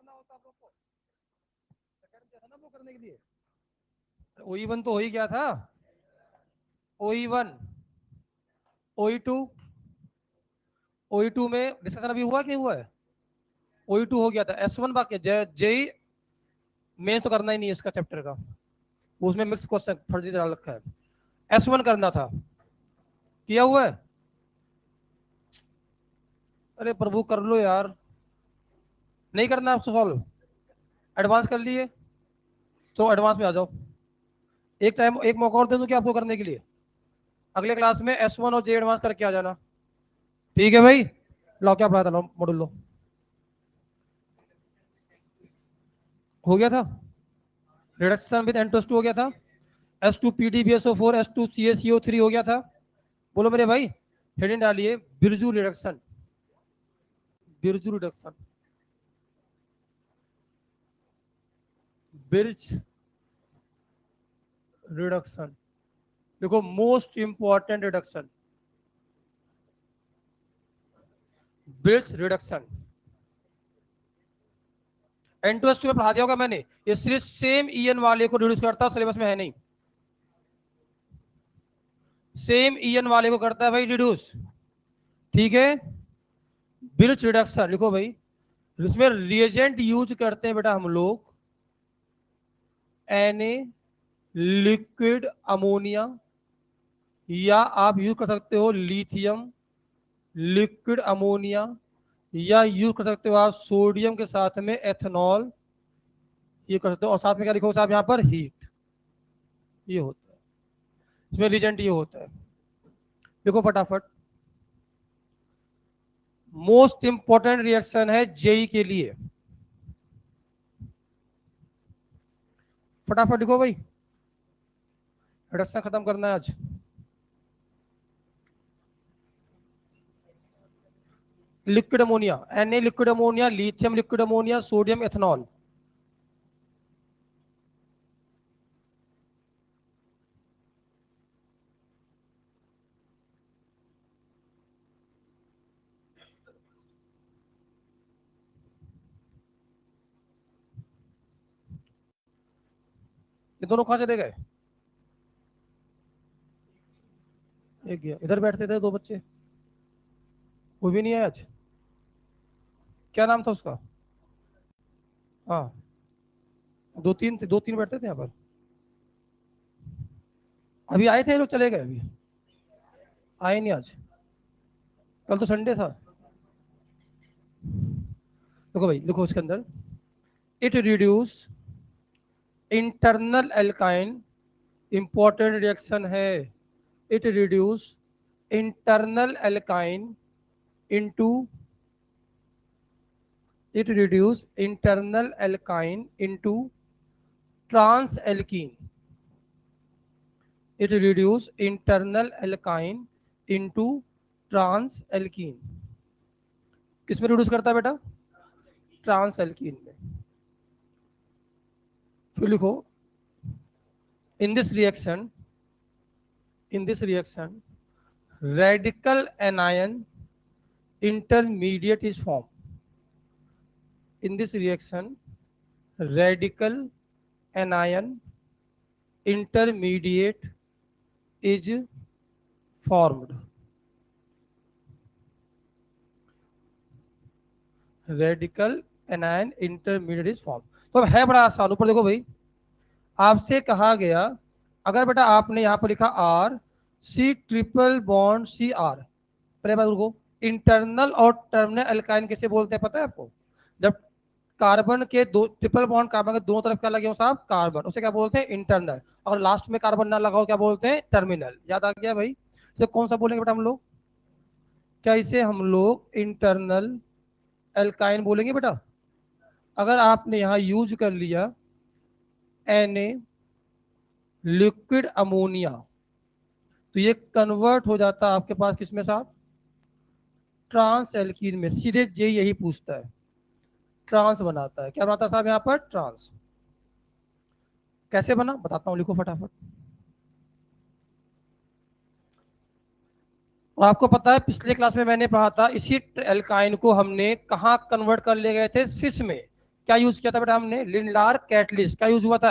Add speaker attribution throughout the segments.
Speaker 1: करना होता आप लोग को, सेकंड दिया था ना वो करने के लिए। OE1 तो हो ही गया था, OE1, OE2, OE2 में डिस्कशन अभी हुआ कि हुआ है? OE2 हो गया था, S1 बाकी है, जेई मेन तो करना ही नहीं है इसका चैप्टर का, उसमें मिक्स क्वेश्चन फर्जी डाल रखा है। S1 करना था, किया हुआ है? अरे प्रभु कर लो यार, नहीं करना आपसे सॉल्व, एडवांस कर लिए तो एडवांस में आ जाओ। एक टाइम एक मौका और दे दूं क्या आपको करने के लिए? अगले क्लास में S1 और जे एडवांस करके आ जाना, ठीक है भाई? लो क्या पढ़ा था, लो मॉड्यूल लो, हो गया था, रिडक्शन विद N2S2 हो गया था, S2PdBSO4 S2CaCO3 हो गया था। बोलो मेरे भाई, हेडिंग डालिए Birch reduction, Birch reduction, Birch reduction, देखो most important reduction, Birch reduction. N2S2 में पढ़ा दिया होगा मैंने, ये सिर्फ सेम ईएन वाले को रिड्यूस करता, सिलेबस में है नहीं, सेम ईएन वाले को करता है भाई रिड्यूस, ठीक है? बिर्च रिडक्शन लिखो भाई, इसमें रिएजेंट यूज करते हैं बेटा हम लोग, Na लिक्विड अमोनिया, या आप यूज कर सकते हो लिथियम लिक्विड अमोनिया, या यूज कर सकते हो आप सोडियम के साथ में एथेनॉल, ये कर सकते हो। और साथ में क्या लिखोगे साहब यहाँ पर? हीट, ये होता है इसमें रिएजेंट, ये होता है। देखो फटाफट, मोस्ट इंपॉर्टेंट रिएक्शन है जेई के लिए, फटाफट लिखो भाई, रिडक्शन खत्म करना है आज। Liquid ammonia, Na liquid ammonia, lithium liquid ammonia, sodium ethanol, ये दोनों कहां चले गए? एक गया, इधर बैठते थे दो बच्चे, वो भी नहीं है आज, क्या नाम था उसका? हाँ, दो तीन थे, दो तीन बैठते थे यहाँ पर, अभी आए थे ये लोग, चले गए अभी, आए नहीं आज, कल तो संडे था। देखो भाई, देखो इसके अंदर, it reduce internal alkyne, important reaction है, it reduce internal alkyne into, it reduce internal alkyne into trans alkene, it reduce internal alkyne into trans alkene, किसमें रिड्यूस करता है बेटा? ट्रांस एल्कीन में। फिर लिखो, in this reaction, in this reaction radical anion intermediate is formed, in this reaction radical anion intermediate is formed, radical anion intermediate is form. तो अब है बड़ा आसान, ऊपर देखो भाई, आपसे कहा गया, अगर बेटा आपने यहाँ पर लिखा R C triple bond C R, पहले बात रुको, इंटरनल और टर्मिनल एल्काइन किसे बोलते हैं पता है आपको? जब कार्बन के दो ट्रिपल बॉन्ड, कार्बन के दोनों तरफ क्या लगे हो साहब? कार्बन, उसे क्या बोलते हैं? इंटरनल। और लास्ट में कार्बन ना लगाओ क्या बोलते हैं? टर्मिनल। याद आ गया भाई? इसे कौन सा बोलेंगे बेटा हम लोग? क्या इसे हम लोग इंटरनल एल्काइन बोलेंगे बेटा? अगर आपने यहाँ यूज कर लिया Na लिक्विड अमोनिया, तो ये कन्वर्ट हो जाता है आपके पास किसमें साहब? ट्रांस एल्कीन में। सीधे जे यही पूछता है, ट्रांस बनाता है, क्या बनाता है साहब यहाँ पर? ट्रांस। कैसे बना बताता हूँ, लिखो फटाफट। और आपको पता है पिछले क्लास में मैंने पढ़ा था, इसी एल्काइन को हमने कहाँ कन्वर्ट कर ले गए थे? सिस में। क्या यूज किया था बेटा हमने, लिंडार कैटलिस्ट, क्या यूज हुआ था,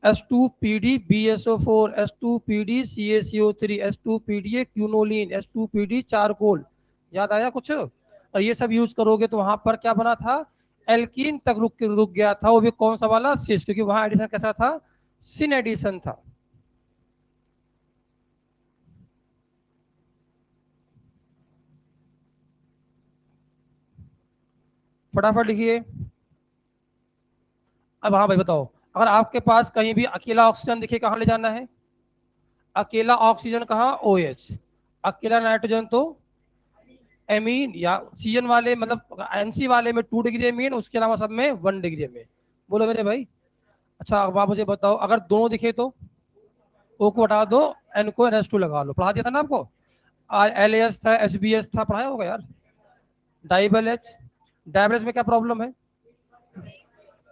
Speaker 1: S2PD BSO4, S2PD CaCO3, S2PD quinoline, S2PD charcoal, याद आया कुछ। और ये सब यूज करोगे तो वहां पर क्या बना था, एल्कीन तक रुक गया था, वो भी कौन सा वाला, सिस, क्योंकि वहां एडिशन कैसा था, सिन एडिशन था। फटाफट लिखिए। अब हाँ भाई बताओ, अगर आपके पास कहीं भी अकेला ऑक्सीजन दिखे कहाँ ले जाना है, अकेला ऑक्सीजन कहाँ, OH, अकेला नाइट्रोजन तो एमीन, या सीजन वाले मतलब एनसी वाले में 2 डिग्री एमीन, उसके अलावा सब में 1 डिग्री एमीन। बोलो मेरे भाई। अच्छा अब आप मुझे बताओ, अगर दोनों दिखे तो ओ को हटा दो, एन को NH2 लगा लो, पढ़ा दिया था ना आपको, LAS था, SBS था, पढ़ाया होगा यार। डाइबल एच, डाइबल एच में क्या प्रॉब्लम है,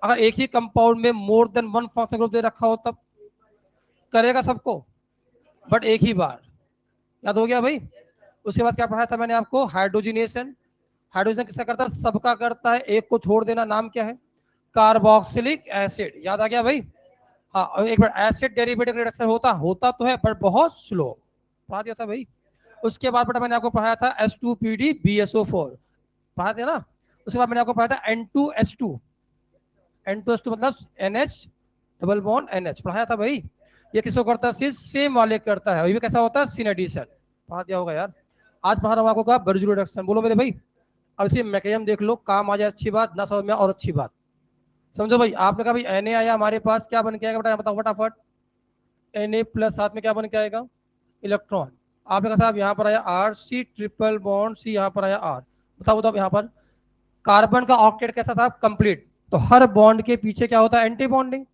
Speaker 1: अगर एक ही कंपाउंड में more than one functional group दे रखा हो तब करेगा सबको, बट एक ही बार, याद हो गया भाई। उसके बाद क्या पढ़ाया था मैंने आपको, हाइड्रोजिनेशन, हाइड्रोजन किसका करता है, सबका करता है, एक को छोड़ देना, नाम क्या है, कार्बोक्सिलिक एसिड, याद आ गया भाई। हाँ, और एक बार एसिड डेरिवेटिव रिडक्शन होता तो है पर बहुत स्लो, पढ़ा दिया था भाई। उसके बाद बेटा मैंने आपको पढ़ाया था S2PD BSO4, पढ़ा दिया ना। उसके बाद मैंने आपको पढ़ाया था N2H2, N2H2 मतलब NH डबल बॉन्ड NH, पढ़ाया था भाई। ये किसको करता है, सेम वाले करता है, ये भी कैसा होता है, सिन एडिशन, पढ़ा दिया होगा यार। आज पढ़ा रहा हूँ आपको क्या, बर्जू रिडक्शन, बोलो मेरे भाई। अब इसे मैकेनिज्म देख लो, काम आ जाए अच्छी बात, ना समझ में और अच्छी बात। समझो भाई, आपने कहा भाई Na आया हमारे पास, क्या बन के आएगा बेटा, बताओ फटाफट। Na प्लस साथ में क्या बन के आएगा, इलेक्ट्रॉन। आपने कहा साहब यहाँ पर आया RC ट्रिपल बॉन्ड C, यहाँ पर आया R, बताओ बताओ यहाँ पर कार्बन का ऑक्टेट कैसा साहब, कंप्लीट, तो हर बॉन्ड के पीछे क्या होता है, एंटी बॉन्डिंग।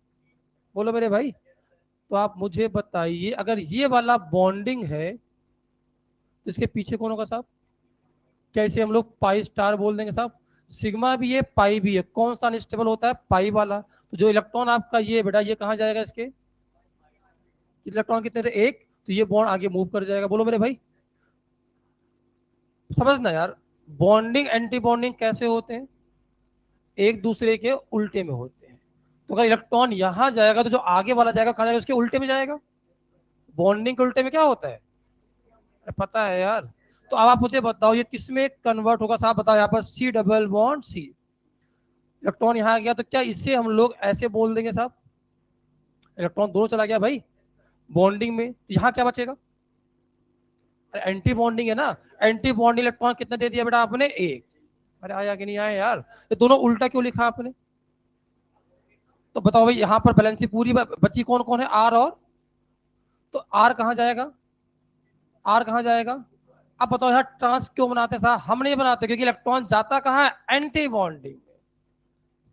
Speaker 1: बोलो मेरे भाई। तो आप मुझे बताइए, अगर ये वाला बॉन्डिंग है तो इसके पीछे कौन होगा साहब, क्या इसे हम लोग पाई स्टार बोल देंगे साहब, सिग्मा भी है पाई भी है, कौन सा अनस्टेबल होता है, पाई वाला। तो जो इलेक्ट्रॉन आपका ये बेटा, ये कहाँ जाएगा, इसके इलेक्ट्रॉन कितने थे, एक, तो ये बॉन्ड आगे मूव कर जाएगा। बोलो मेरे भाई, समझना यार, बॉन्डिंग एंटी बॉन्डिंग कैसे होते हैं, एक दूसरे के उल्टे में होते हैं। तो अगर इलेक्ट्रॉन यहां जाएगा तो जो आगे वाला जाएगा कहाँ जाएगा, उसके उल्टे में जाएगा। बॉन्डिंग के उल्टे में क्या होता है, पता है यार। तो अब आप मुझे बताओ ये किस में कन्वर्ट होगा साहब, बताओ यहाँ पर C double bond C, electron यहाँ गया तो क्या इसे हम लोग ऐसे बोल देंगे साहब, इलेक्ट्रॉन दोनों चला गया भाई बॉन्डिंग में, तो यहाँ क्या बचेगा, एंटी बॉन्डिंग है ना, एंटी बॉन्डिंग इलेक्ट्रॉन कितना दे दिया बेटा आपने, एक। अरे आया कि नहीं आया यार, ये दोनों उल्टा क्यों लिखा आपने। तो बताओ भाई, यहाँ पर बैलेंसी पूरी बची कौन कौन है, आर और, तो आर कहाँ जाएगा, आर कहाँ जाएगा। अब बताओ यहाँ ट्रांस क्यों बनाते हैं साहब, हम नहीं बनाते, क्योंकि इलेक्ट्रॉन जाता कहाँ है, एंटी बॉन्डिंग।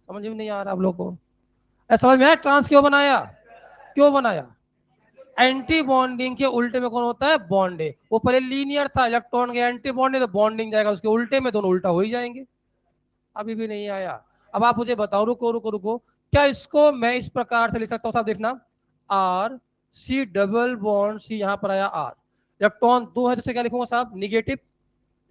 Speaker 1: समझ में नहीं आ रहा आप लोगों को, ऐसा समझ में आया ट्रांस क्यों बनाया, क्यों बनाया, एंटी बॉन्डिंग के उल्टे में कौन होता है, बॉन्डे। वो पहले लीनियर था, इलेक्ट्रॉन के एंटी बॉन्डिंग, तो बॉन्डिंग जाएगा उसके उल्टे में, दोनों उल्टा हो ही जाएंगे। अभी भी नहीं आया। अब आप मुझे बताओ, रुको रुको रुको, क्या इसको मैं इस प्रकार से लिख सकता हूँ साहब, देखना, RC डबल बॉन्ड C, यहाँ पर आया R, इलेक्ट्रॉन दो है तो क्या लिखूंगा साहब, निगेटिव,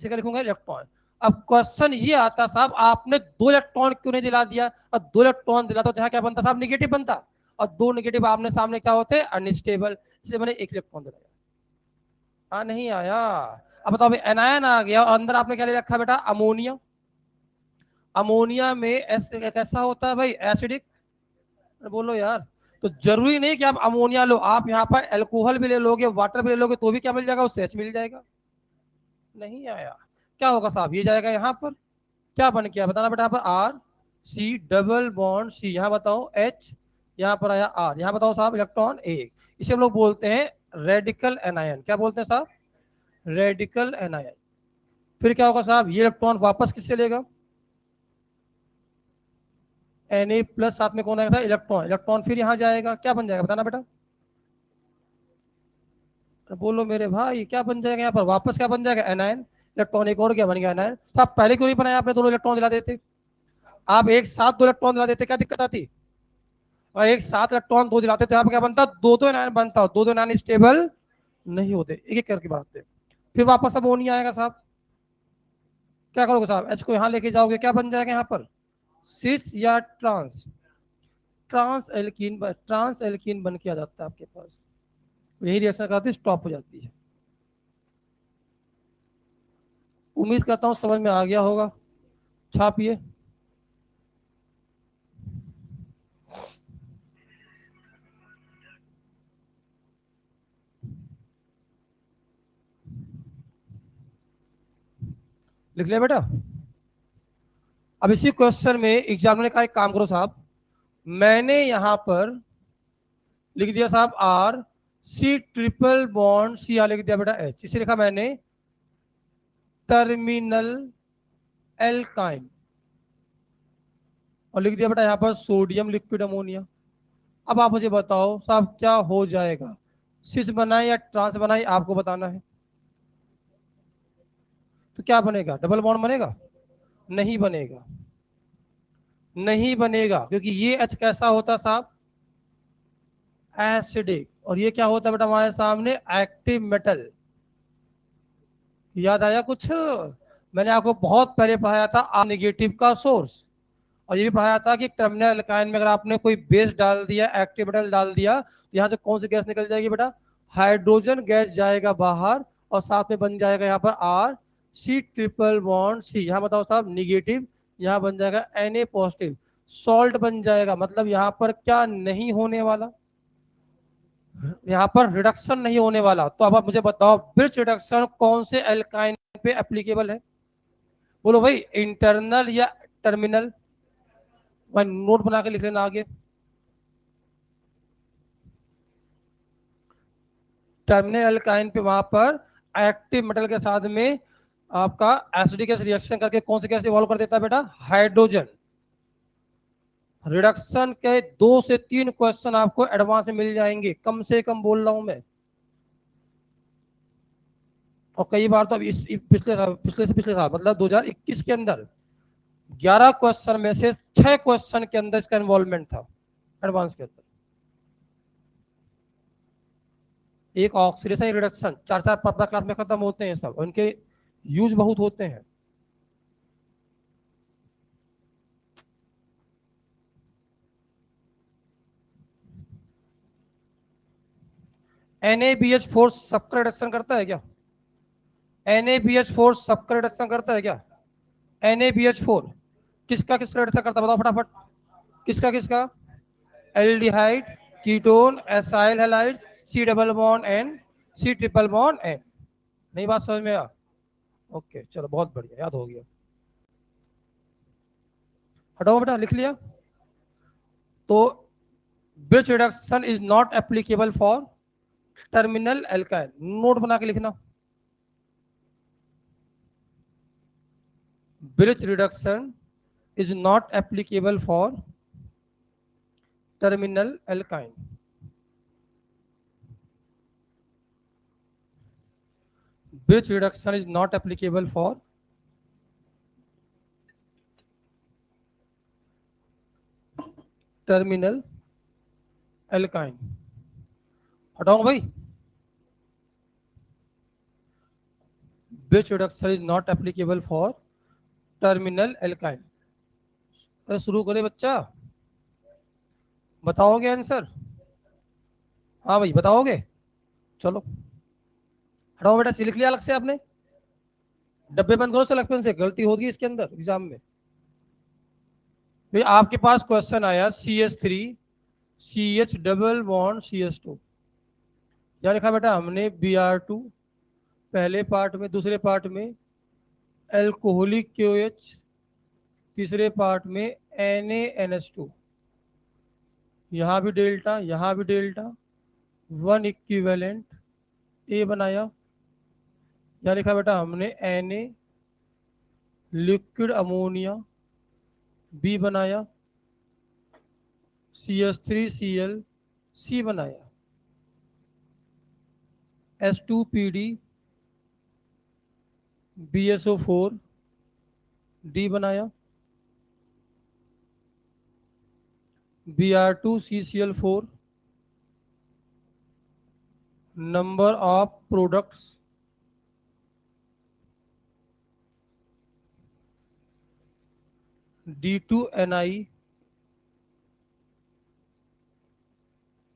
Speaker 1: इसे क्या लिखूंगा, इलेक्ट्रॉन। अब क्वेश्चन ये आता साहब, आपने दो इलेक्ट्रॉन क्यों नहीं दिला दिया, और दो इलेक्ट्रॉन दिलाता तो यहाँ क्या बनता साहब, निगेटिव बनता, और दो निगेटिव आपने सामने क्या होते, अनस्टेबल, इसलिए मैंने एक इलेक्ट्रॉन दिलाया। हाँ नहीं आया। अब बताओ एनायन आ गया, और अंदर आपने क्या ले रखा बेटा, अमोनिया, अमोनिया में कैसा होता है भाई, एसिडिक, बोलो यार। तो जरूरी नहीं कि आप अमोनिया लो, आप यहाँ पर एल्कोहल भी ले लोगे, वाटर भी ले लोगे, तो भी क्या मिल जाएगा, उससे H मिल जाएगा। नहीं आया, क्या होगा साहब, ये जाएगा यहाँ पर, क्या बन गया बताना बेटा, यहाँ पर RC डबल बॉन्ड C, यहाँ बताओ H, यहाँ पर आया R, यहाँ बताओ साहब इलेक्ट्रॉन एक, इसे हम लोग बोलते हैं रेडिकल एनायन, क्या बोलते हैं साहब, रेडिकल एनायन। फिर क्या होगा साहब, ये इलेक्ट्रॉन वापस किससे लेगा, Na प्लस, साथ में कौन आएगा, इलेक्ट्रॉन, इलेक्ट्रॉन फिर यहाँ जाएगा, क्या बन जाएगा बताना बेटा, बोलो मेरे भाई, क्या बन जाएगा यहाँ पर, वापस क्या बन जाएगा, एनायन, इलेक्ट्रॉन एक और क्या बन गया, एनायन। तो आप पहले क्यों नहीं बनाया आपने, दोनों इलेक्ट्रॉन दिला देते, आप एक साथ दो इलेक्ट्रॉन दिला देते, क्या दिक्कत आती, और एक साथ इलेक्ट्रॉन दो दिलाते तो यहाँ पर क्या बनता, दो दो एनायन बनता, दो दो एनायन स्टेबल नहीं होते, एक एक करके बनाते। फिर वापस अमोनिया आएगा साहब, क्या करोगे साहब, H को यहाँ लेके जाओगे, क्या बन जाएगा यहाँ पर, सिस या ट्रांस, ट्रांस एल्कीन बन के आ जाता है आपके पास। यही रिएक्शन कराती है, स्टॉप हो जाती है। उम्मीद करता हूँ समझ में आ गया होगा। छापिए। लिख लिया बेटा। अब इसी क्वेश्चन में एग्जामिनर ने कहा एक काम करो साहब, मैंने यहां पर लिख दिया साहब R, C triple bond C, R लिख दिया बेटा एच, इसे लिखा मैंने टर्मिनल एल्काइन, और लिख दिया बेटा यहां पर सोडियम लिक्विड अमोनिया। अब आप मुझे बताओ साहब क्या हो जाएगा, सिस बनाए या ट्रांस बनाए, आपको बताना है। तो क्या बनेगा, डबल बॉन्ड बनेगा? नहीं बनेगा, नहीं बनेगा, क्योंकि ये एच कैसा होता साहब, एसिडिक, और ये क्या होता है बेटा हमारे सामने, एक्टिव मेटल। याद आया कुछ? मैंने आपको बहुत पहले पढ़ाया था आ नेगेटिव का सोर्स, और ये भी पढ़ाया था कि टर्मिनल एल्काइन में अगर आपने कोई बेस डाल दिया, एक्टिव मेटल डाल दिया, तो यहाँ से कौन सी गैस निकल जाएगी बेटा, हाइड्रोजन गैस जाएगा बाहर, और साथ में बन जाएगा यहाँ पर R C triple bond C. यहाँ बताओ साहब निगेटिव, यहाँ बन जाएगा Na पॉजिटिव, सॉल्ट बन जाएगा। मतलब यहाँ पर क्या नहीं होने वाला, यहाँ पर रिडक्शन नहीं होने वाला। तो अब आप मुझे बताओ ब्रिज रिडक्शन कौन से एल्काइन पे एप्लीकेबल है? बोलो भाई, इंटरनल या टर्मिनल? भाई नोट बना के लिख लेना आगे। टर्मिनल एल्काइन पे वहां पर एक्टिव मेटल के साथ में आपका एसिडिक गैस रिएक्शन करके कौन सी गैस इवॉल्व कर देता है बेटा, हाइड्रोजन। रिडक्शन के 2 से 3 क्वेश्चन आपको एडवांस में मिल जाएंगे, कम से कम बोल रहा हूं मैं। और कई बार तो अब इस पिछले से पिछले साल मतलब 2021 के अंदर 11 क्वेश्चन में से 6 क्वेश्चन के अंदर इसका इन्वॉल्वमेंट था एडवांस के अंदर। एक ऑक्सीडेशन रिडक्शन 4-4 5 क्लास में खत्म होते हैं सब, उनके यूज बहुत होते हैं। NaBH4 सबका रिडक्शन करता है क्या? NaBH4 सबका रिडक्शन करता है क्या? NaBH4 किसका किसका रिडक्शन करता है बताओ फटाफट। किसका किसका? Aldehyde, ketone, acyl halide, C double bond N, C triple bond N. नहीं बात समझ में आ? ओके चलो बहुत बढ़िया, याद हो गया। हटाओ बेटा, लिख लिया। तो bridge reduction is not applicable for terminal alkyl, note बना के लिखना। Bridge reduction is not applicable for terminal alkyne. Bridge reduction is not applicable for terminal alkyne. हटाओ भाई, Bridge reduction is not applicable for terminal alkyne। अरे शुरू करे बच्चा, बताओगे आंसर? हाँ भाई बताओगे? चलो हटाओ बेटा, लिख लिया अलग से आपने, डब्बे बंद करो सिलेक्शन से, गलती होगी इसके अंदर एग्जाम में। आपके पास क्वेश्चन आया CH3 CH double bond CH2, क्या लिखा बेटा हमने, Br2 पहले पार्ट में, दूसरे पार्ट में एल्कोहलिक KOH, तीसरे पार्ट में NaNH2, यहाँ भी डेल्टा यहाँ भी डेल्टा, 1 इक्विवेलेंट ए बनाया। यहाँ लिखा बेटा हमने Na लिक्विड अमोनिया बी बनाया, CH3Cl सी बनाया, H2PD BSO4 डी बनाया, Br2CCl4, number of products D2Ni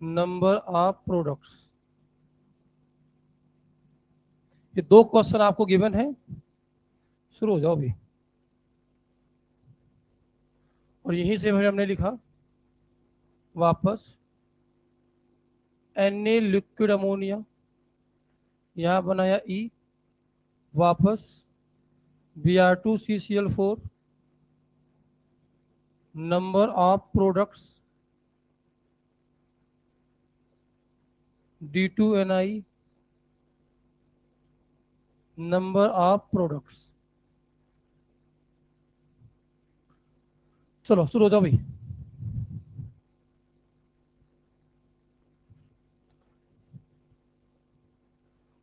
Speaker 1: number of products. ये दो क्वेश्चन आपको गिवन है, शुरू हो जाओ भी। और यहीं से फिर हमने लिखा वापस Na लिक्विड अमोनिया, यहाँ बनाया E, वापस Br2CCl4 number of products D2Ni number of products. चलो शुरू हो जाओ भाई।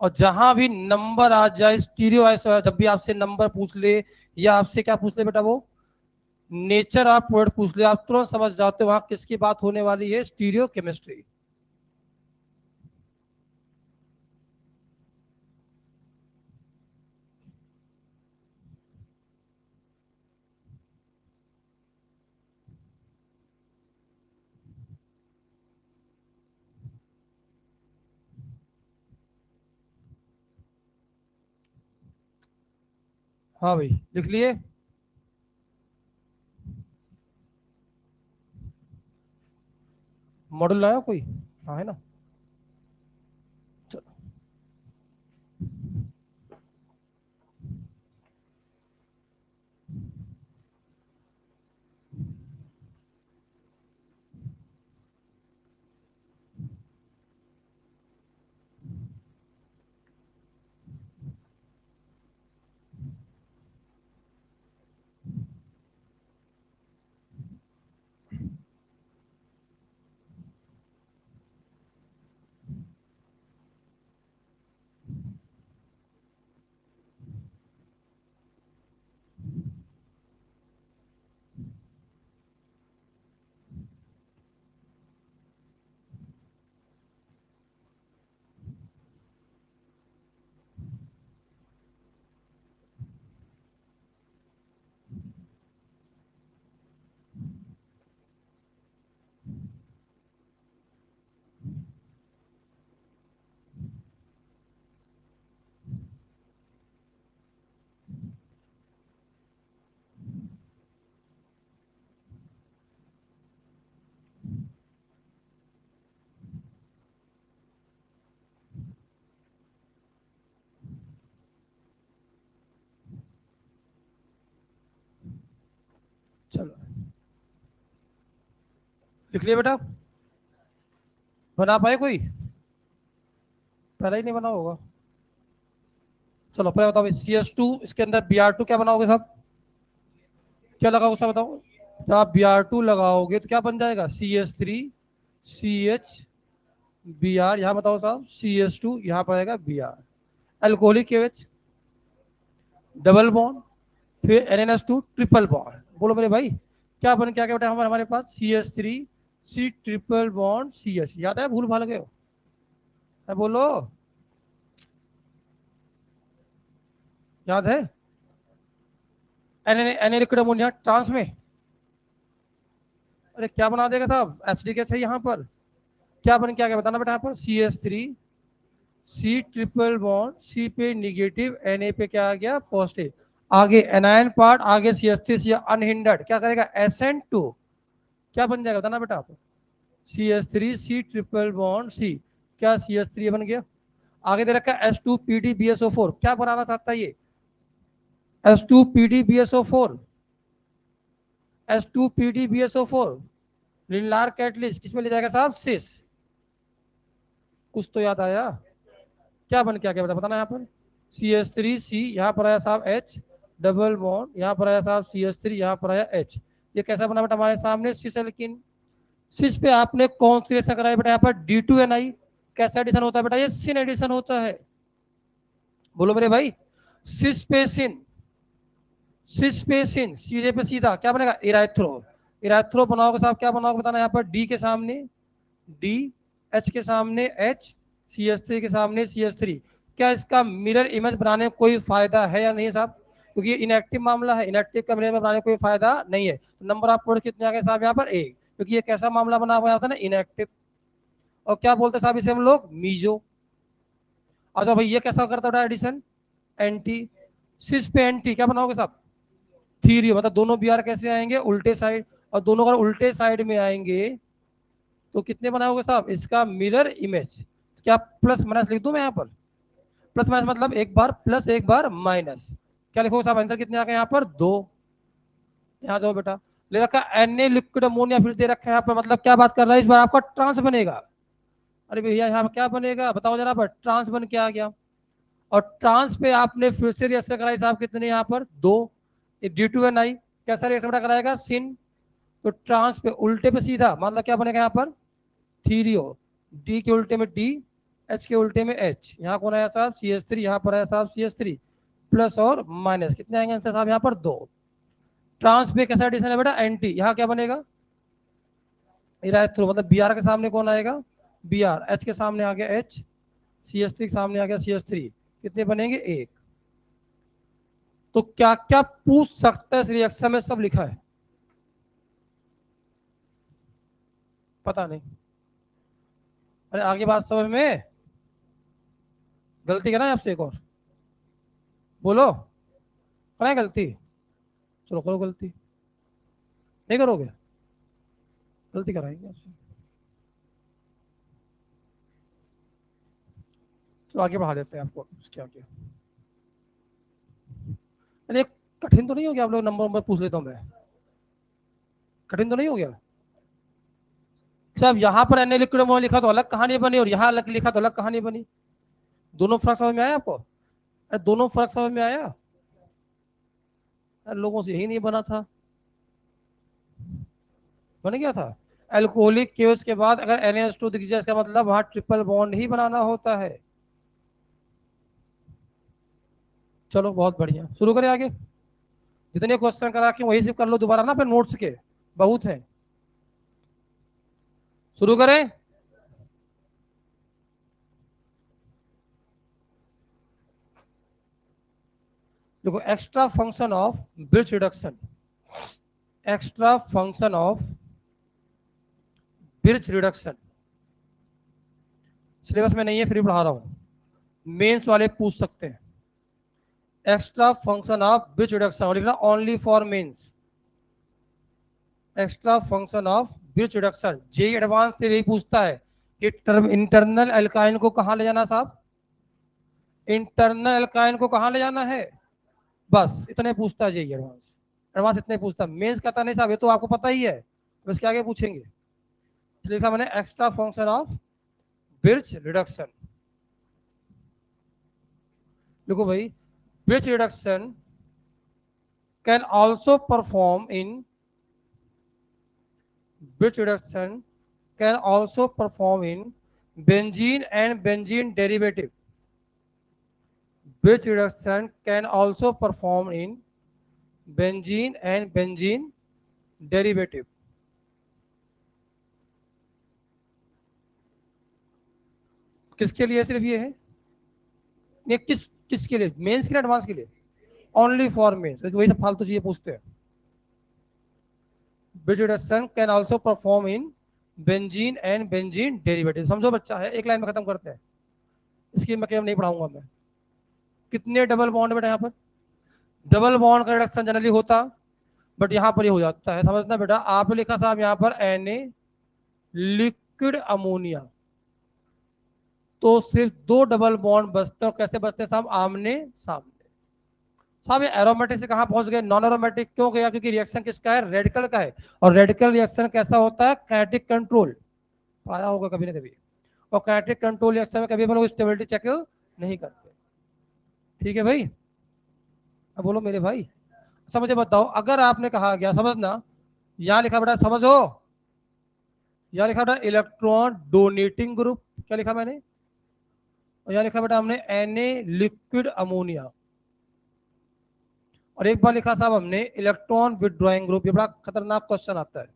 Speaker 1: और जहां भी नंबर आ जाए स्टीरियो ऐसा, जब भी आपसे नंबर पूछ ले या आपसे क्या पूछ ले बेटा, वो नेचर ऑफ प्रोडक्ट पूछ ले, आप तुरंत समझ जाते हो वहां किसकी बात होने वाली है, स्टीरियो केमिस्ट्री। हाँ भाई लिख लिए। मॉडल लाया कोई? हाँ है ना। चलो चलो लिख लिया बेटा। बना पाए कोई? पहले ही नहीं बना होगा। चलो पहले बताओ, CS2 इसके अंदर Br2 क्या बनाओगे साहब? क्या लगाओगे साहब बताओ? तो आप Br2 लगाओगे तो क्या बन जाएगा, CH3CH Br, यहाँ बताओ साहब CS2, यहाँ पर आएगा Br। Alcoholic KH double bond, फिर NNS2 ट्रिपल बॉन्ड। बोलो मेरे भाई क्या बन क्या क्या बेटा हमारे पास, CH3C ट्रिपल बॉन्ड CH। याद है, भूल भाल गए हो? बोलो, याद है? एन लिक्विड अमोनिया ट्रांस में, अरे क्या बना देगा साहब, एसिडिक है यहाँ पर। क्या बन क्या क्या बताना बेटा, यहाँ पर CH3C ट्रिपल बॉन्ड C पे निगेटिव, Na पे क्या आ गया, पॉजिटिव। आगे एनायन पार्ट, आगे CH3C अनहिंडर्ड, क्या करेगा SN2। क्या बन जाएगा बताना बेटा आप, CH3C ट्रिपल बॉन्ड C, क्या CH3 बन गया। आगे दे रखा है H2PdBSO4, क्या बनाना चाहता है ये, H2PdBSO4, H2PdBSO4 लिनलार कैटलिस्ट किसमें ले जाएगा साहब, सिस। कुछ तो याद आया? क्या बन क्या क्या बेटा बताना, यहाँ पर CH3C, यहाँ पर आया साहब H डबल बॉन्ड, यहाँ पर आया साहब CH3, यहाँ पर आया H। ये कैसा बना बेटा हमारे सामने, सिस एल्किन। सिस पे आपने कौन सी रेसा कराया बेटा, यहाँ पर D2Ni। कैसा एडिशन होता है बेटा, ये सिन एडिशन होता है। बोलो मेरे भाई, सिस पे सिन, सिस पे सिन, सीधे पे सीधा क्या बनेगा, इराथ्रो। इराथ्रो बनाओगे साहब, क्या बनाओगे बताना, यहाँ पर D के सामने D, H के सामने H, CH3 के सामने CH3। क्या इसका मिरर इमेज बनाने में कोई फायदा है या नहीं साहब? क्योंकि ये इनएक्टिव मामला है, इनएक्टिव कमरे में बनाने कोई फायदा नहीं है। नंबर ऑफ प्रोडक्ट कितने आ गए साहब यहाँ पर? 1, क्योंकि ये कैसा मामला बना हुआ होता है ना, इनएक्टिव। और क्या बोलते हैं साहब इसे हम लोग? मीजो। अच्छा भाई ये कैसा करता है एडिशन? एंटी। सिस पे एंटी क्या बनाओगे साहब? थीरी। मतलब दोनों बी आर कैसे आएंगे? उल्टे साइड। और दोनों अगर उल्टे साइड में आएंगे तो कितने बनाओगे साहब? इसका मिरर इमेज। क्या प्लस माइनस लिख दूं मैं यहाँ पर? प्लस माइनस मतलब एक बार प्लस एक बार माइनस। क्या लिखोगे साहब? आंसर कितने आ गए यहाँ पर? 2। यहाँ जाओ बेटा। ले रखा एन ए लिक्विड अमोनिया, फिर दे रखा है यहाँ पर। मतलब क्या बात कर रहा है? इस बार आपका ट्रांस बनेगा। अरे भैया यहाँ पर क्या बनेगा बताओ जरा पर? ट्रांस बन के आ गया। और ट्रांस पे आपने फिर से रिएक्शन कराई साहब, कितने यहाँ पर? 2। D2Ni कैसा रिएक्शन बेटा कराएगा? सिन। तो ट्रांस पे उल्टे पे सीधा मतलब क्या बनेगा यहाँ पर? थीरियो। डी के उल्टे में डी, एच के उल्टे में एच। यहाँ कौन आया साहब? CH3। यहाँ पर आया साहब CH3। प्लस और माइनस कितने आएंगे आंसर साहब यहाँ पर? 2। ट्रांस पे कैसा एडिशन है बेटा? एंटी। यहाँ क्या बनेगा? इराइथ्रो। मतलब बी आर के सामने कौन आएगा? B are. एच के सामने आ गया एच, CH3 के सामने आ गया CH3। कितने बनेंगे? 1। तो क्या क्या पूछ सकता है इस रिएक्शन में? सब लिखा है, पता नहीं। अरे आगे बात समझ में? गलती करा आपसे एक और? बोलो, करा गलती? चलो करो गलती। नहीं करोगे? गलती कराएंगे आपसे। तो आगे बढ़ा देते हैं आपको उसके आगे। अरे कठिन तो नहीं हो गया? आप लोग नंबर नंबर पूछ लेता हूँ मैं। कठिन तो नहीं हो गया? सब यहाँ पर एन लिक्विड अमोनिया लिखा तो अलग कहानी बनी, और यहाँ अलग लिखा तो अलग कहानी बनी। दोनों फर्क समझ में आया आपको? अरे दोनों फर्क समझ में आया? अरे लोगों से यही नहीं बना था, बन गया था। एल्कोहलिक केस के बाद अगर NH2 दिख जाए, इसका मतलब वहां ट्रिपल बॉन्ड ही बनाना होता है। चलो बहुत बढ़िया, शुरू करें आगे। जितने क्वेश्चन करा के वही सिर्फ कर लो दोबारा ना, फिर नोट्स के बहुत है। शुरू करें। देखो extra function of Birch reduction, extra function of Birch reduction syllabus में नहीं है, फिर भी पढ़ा रहा हूं। मेंस वाले पूछ सकते हैं। Extra function of Birch reduction लिखना only for mains. Extra function of Birch reduction JEE advance से भी पूछता है कि इंटरनल एल्काइन को कहां ले जाना साहब? इंटरनल एल्काइन को कहां ले जाना है? बस इतने पूछता है जेई एडवांस। एडवांस इतने पूछता है, मेंस कहता नहीं साहब ये तो आपको पता ही है, बस क्या आगे पूछेंगे। लिखा मैंने extra function of Birch reduction. देखो भाई, bridge reduction can also perform in, bridge reduction can also perform in benzene and benzene derivative. Bridge reduction can also perform in benzene and benzene derivative. किसके लिए सिर्फ ये है? ये किसके लिए? मेंस के लिए, एडवांस के लिए? Only for mens. वही सब फालतू चीजें पूछते हैं। Birch reduction can also perform in benzene and benzene derivative. समझो बच्चा है, एक लाइन में खत्म करते हैं। इसकी मैं नहीं पढ़ाऊंगा मैं। कितने डबल बॉन्ड बेटा यहाँ पर? डबल बॉन्ड का रिडक्शन जनरली होता, बट यहाँ पर ये हो जाता है। समझना बेटा, आपने लिखा साहब यहाँ पर Na लिक्विड अमोनिया, तो सिर्फ 2 डबल बॉन्ड बचते हैं। कैसे बचते हैं साहब? आमने सामने। साहब ये एरोमेटिक से कहाँ पहुंच गए? नॉन एरोमेटिक क्यों गया? क्योंकि रिएक्शन किसका है? रेडिकल का है। और रेडिकल रिएक्शन कैसा होता है? Kinetic control. पाया होगा कभी ना कभी। और काइनेटिक कंट्रोल रिएक्शन में कभी हम लोग स्टेबिलिटी चेक नहीं करते। ठीक है भाई? अब बोलो मेरे भाई। अच्छा मुझे बताओ, अगर आपने कहा गया, समझना, यहाँ लिखा बेटा, समझो, यहाँ लिखा बेटा इलेक्ट्रॉन डोनेटिंग ग्रुप। क्या लिखा मैंने? और यहाँ लिखा बेटा हमने Na लिक्विड अमोनिया। और एक बार लिखा साहब हमने इलेक्ट्रॉन विड्रॉइंग ग्रुप। ये बड़ा खतरनाक क्वेश्चन आता है।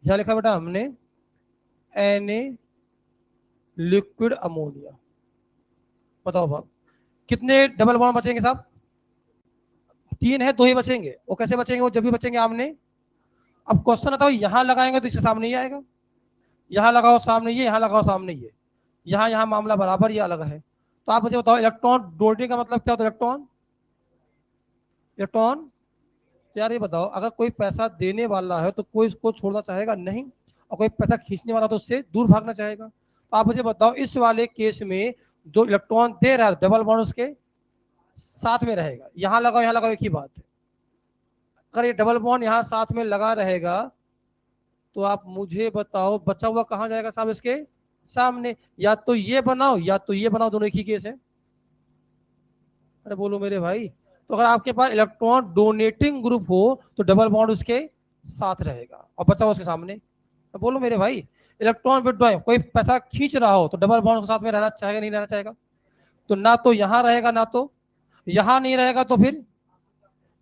Speaker 1: यहाँ लिखा बेटा हमने Na लिक्विड अमोनिया। बताओ बाप, कितने डबल बॉन्ड बचेंगे साहब? 3 है, 2 ही बचेंगे। वो कैसे बचेंगे? वो जब भी बचेंगे आमने। अब क्वेश्चन आता है यहाँ लगाएंगे तो इसके सामने ही आएगा, यहाँ लगाओ सामने ये, यहाँ लगाओ सामने ये, यहाँ यहाँ मामला बराबर ये अलग है। तो आप मुझे बताओ इलेक्ट्रॉन डोनेटिंग का मतलब क्या होता है? Electron, electron. तो यार ये बताओ, अगर कोई पैसा देने वाला है तो कोई इसको छोड़ना चाहेगा नहीं, और कोई पैसा खींचने वाला तो उससे दूर भागना चाहेगा। तो आप मुझे बताओ इस वाले केस में जो इलेक्ट्रॉन दे रहा है डबल बॉन्ड उसके साथ में रहेगा, यहाँ लगाओ यहाँ लगाओ एक ही बात है। अगर ये डबल बॉन्ड यहाँ साथ में लगा रहेगा तो आप मुझे बताओ बचा हुआ कहाँ जाएगा साहब? इसके सामने। या तो ये बनाओ या तो ये बनाओ, दोनों एक ही केस है। अरे बोलो मेरे भाई। तो अगर आपके पास इलेक्ट्रॉन डोनेटिंग ग्रुप हो तो डबल बॉन्ड उसके साथ रहेगा और बचा हुआ उसके सामने। तो बोलो मेरे भाई, इलेक्ट्रॉन विड्रॉइंग कोई पैसा खींच रहा हो तो डबल बॉन्ड के साथ में रहना चाहेगा नहीं रहना चाहेगा? तो ना तो यहाँ रहेगा, ना तो यहाँ नहीं रहेगा, तो फिर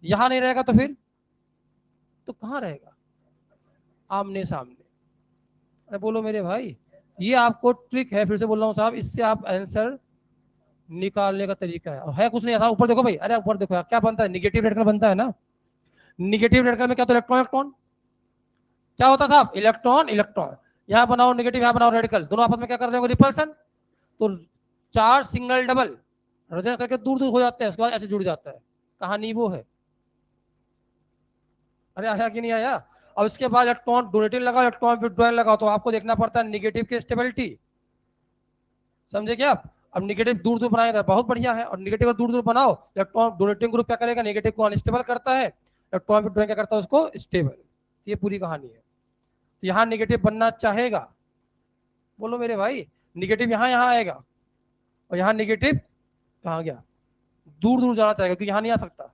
Speaker 1: यहाँ नहीं रहेगा, तो कहाँ रहेगा? आमने सामने। अरे बोलो मेरे भाई, ये आपको ट्रिक है, फिर से बोल रहा हूँ साहब, इससे आप आंसर निकालने का तरीका है। और है कुछ नहीं ऐसा। ऊपर देखो भाई, अरे ऊपर देखो यार, क्या बनता है? निगेटिव रेडिकल बनता है ना। निगेटिव रेडिकल में क्या? तो इलेक्ट्रॉन इलेक्ट्रॉन क्या होता है साहब? Electron electron. यहाँ बनाओ नेगेटिव, यहाँ बनाओ रेडिकल, दोनों आपस में क्या कर रहे होंगे? रिपल्सन। तो चार सिंगल डबल रोटेट करके दूर दूर हो जाते हैं, उसके बाद ऐसे जुड़ जाता है। कहानी वो है। अरे आया कि नहीं आया? और उसके बाद इलेक्ट्रॉन डोनेटिंग लगाओ, इलेक्ट्रॉन विड्रॉइंग लगाओ, तो आपको देखना पड़ता है निगेटिव की स्टेबिलिटी। समझे क्या आप? अब निगेटिव दूर दूर बनाएगा तो बहुत बढ़िया है, और निगेटिव दूर दूर बनाओ, इलेक्ट्रॉन डोनेटिंग ग्रुप क्या करेगा? नेगेटिव को अनस्टेबल करता है, इलेक्ट्रॉन विड्रॉइंग क्या करता है? उसको स्टेबल। ये पूरी कहानी है। तो यहाँ निगेटिव बनना चाहेगा, बोलो मेरे भाई, निगेटिव यहाँ यहाँ आएगा, और यहाँ निगेटिव कहाँ गया? दूर दूर जाना चाहेगा, क्योंकि यहाँ नहीं आ सकता।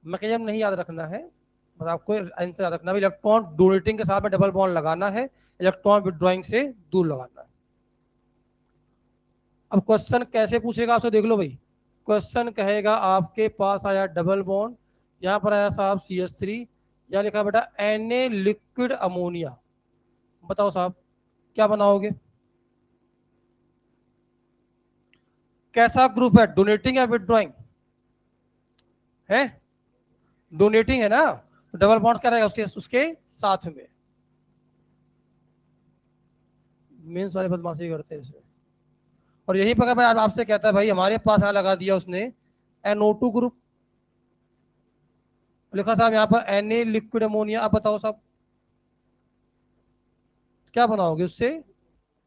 Speaker 1: मैकेनिज्म नहीं याद रखना है, बस आपको आंसर याद रखना है। इलेक्ट्रॉन डोनेटिंग के साथ में डबल बॉन्ड लगाना है, इलेक्ट्रॉन विड्रॉइंग से दूर लगाना है। अब क्वेश्चन कैसे पूछेगा आपसे, देख लो भाई। क्वेश्चन कहेगा आपके पास आया डबल बॉन्ड, यहाँ पर आया साहब CH3, यहाँ लिखा बेटा Na लिक्विड अमोनिया। बताओ साहब क्या बनाओगे? कैसा ग्रुप है? डोनेटिंग या विड्रॉइंग है? डोनेटिंग है ना, तो डबल बॉन्ड क्या रहेगा उसके उसके साथ में। मेंस वाले बदमाशी करते हैं इसे। और यही पर मैं आपसे कहता है भाई, हमारे पास यहाँ लगा दिया उसने NO2 ग्रुप, लिखा साहब यहाँ पर Na लिक्विड अमोनिया। अब बताओ साहब क्या बनाओगे? उससे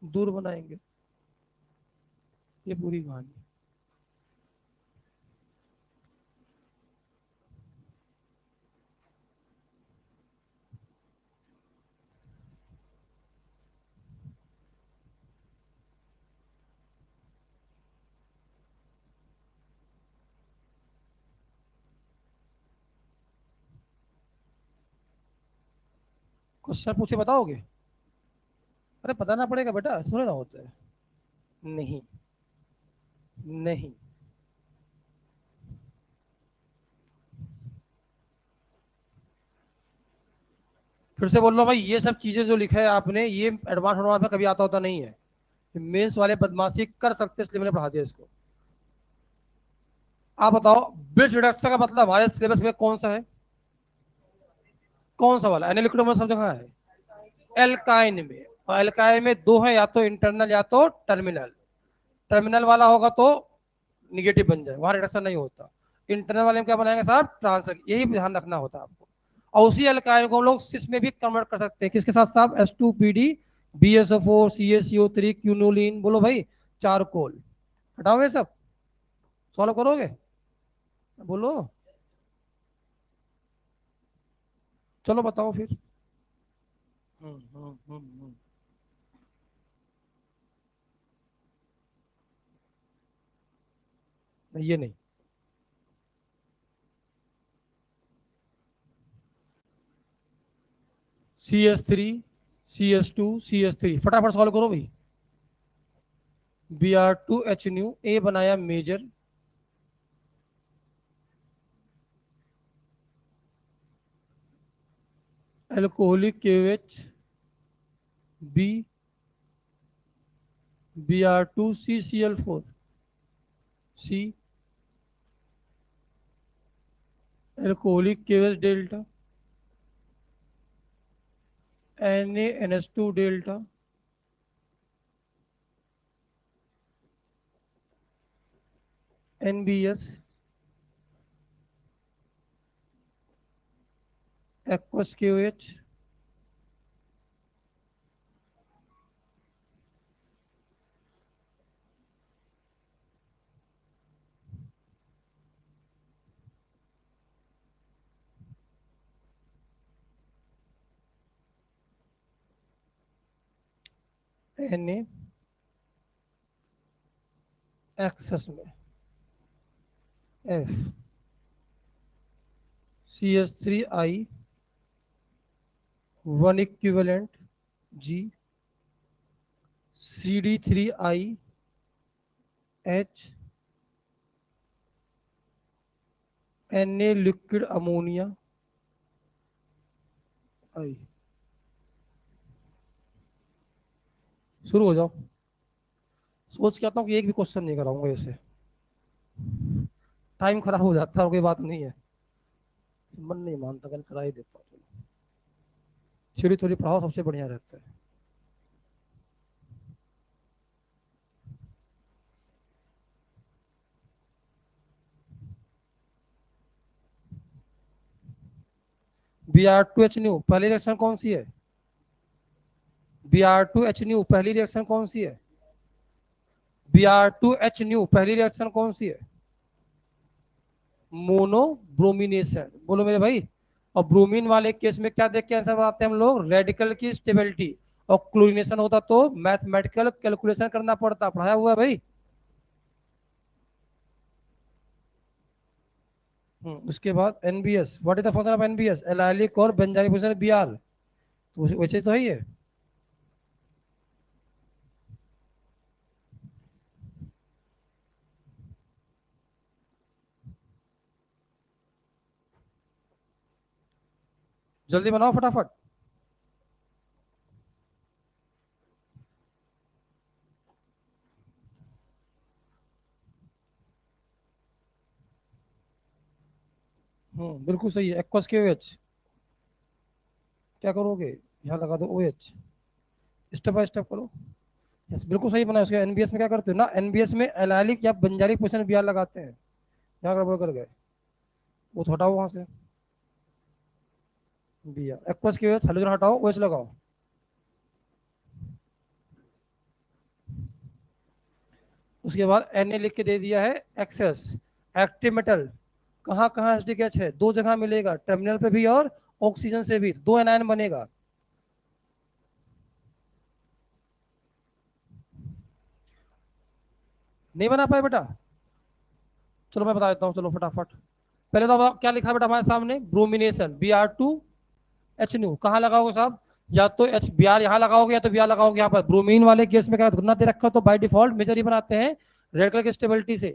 Speaker 1: दूर बनाएंगे। ये पूरी कहानी। क्वेश्चन पूछे बताओगे? अरे बताना पड़ेगा बेटा, थोड़ा ना होता है। नहीं, नहीं। फिर से बोल रहा हूँ भाई, ये सब चीजें जो लिखा है आपने, ये एडवांस एडवांस में कभी आता होता नहीं है। मेंस वाले बदमाशी कर सकते हैं, इसलिए मैंने पढ़ा दिया इसको। आप बताओ ब्रिज रिडक्शन का मतलब हमारे सिलेबस में कौन सा है? कौन सा वाला? एनालिक्विड में सब जगह है। एल्काइन में, और एल्काइन में दो है, या तो इंटरनल या तो टर्मिनल। टर्मिनल वाला होगा तो निगेटिव बन जाए, वहां रिडक्शन नहीं होता। इंटरनल वाले में क्या बनाएंगे साहब? ट्रांसफर। यही ध्यान रखना होता है आपको। और उसी एल्काइन को हम लोग सिस में भी कन्वर्ट कर सकते हैं। किसके साथ साहब? H2PD, BSO4, CaCO3, quinoline. बोलो भाई, चारकोल। हटाओ ये सब, सॉल्व करोगे? बोलो। चलो बताओ फिर। हम्म हम्म हम्म हम्म। ये नहीं। CH3, CH2, CH3, फटाफट सॉल्व करो भाई। Br2H ए बनाया major, alcoholic KOH, B Br2CCl4, C, alcoholic KOH delta, NaNH2 delta, NBS, aqueous KOH, Na excess में, F, CH3I, 1 equivalent, G, CD3I, H, Na liquid ammonia, I। शुरू हो जाओ। सोच के आता हूँ कि एक भी क्वेश्चन नहीं कराऊंगा ऐसे, टाइम खराब हो जाता है और कोई बात नहीं है, मन नहीं मानता, कल करा ही देता हूँ। थ्योरी थोड़ी पढ़ाओ, सबसे बढ़िया रहता है। Br2H पहली रिएक्शन कौन सी है? Br2H पहली रिएक्शन कौन सी है? Br2H पहली रिएक्शन कौन सी है? Mono bromination. बोलो मेरे भाई। और ब्रोमीन वाले केस में क्या देख के आंसर बनाते हैं हम लोग? रेडिकल की स्टेबिलिटी। और क्लोरीनेशन होता तो मैथमेटिकल कैलकुलेशन करना पड़ता। पढ़ाया हुआ है भाई। उसके बाद NBS, what is the function of NBS? Allylic और बेंजाइलिक पोजीशन बीआर, तो वैसे तो है ये। जल्दी बनाओ फटाफट। बिल्कुल सही है। एक्वस के OH क्या करोगे? यहाँ लगा दो OH, स्टेप बाय स्टेप करो। यस, बिल्कुल सही बना। उसके एनबीएस में क्या करते हो ना, एनबीएस में एलाइलिक या बेंजाइलिक पोजीशन बीआर लगाते हैं। यहाँ गड़बड़ कर गए, वो तो हटाओ वहां से। बीआर एक्वस के OH, हाइड्रोजन हटाओ, OH लगाओ। उसके बाद Na लिख के दे दिया है एक्सेस। एक्टिव मेटल कहाँ कहाँ एसिडिक एच है? दो जगह मिलेगा, टर्मिनल पे भी और ऑक्सीजन से भी, दो एनायन बनेगा। नहीं बना पाए बेटा? चलो मैं बता देता हूँ, चलो फटाफट। पहले तो अब क्या लिखा बेटा हमारे सामने? ब्रोमिनेशन, Br2H कहाँ लगाओगे साहब? या तो एच बी आर यहाँ लगाओगे या तो बी आर लगाओगे यहाँ पर। ब्रोमीन वाले केस में क्या धुना दे रखा हो तो बाय डिफॉल्ट मेजर ही बनाते हैं रेड कलर की स्टेबिलिटी से।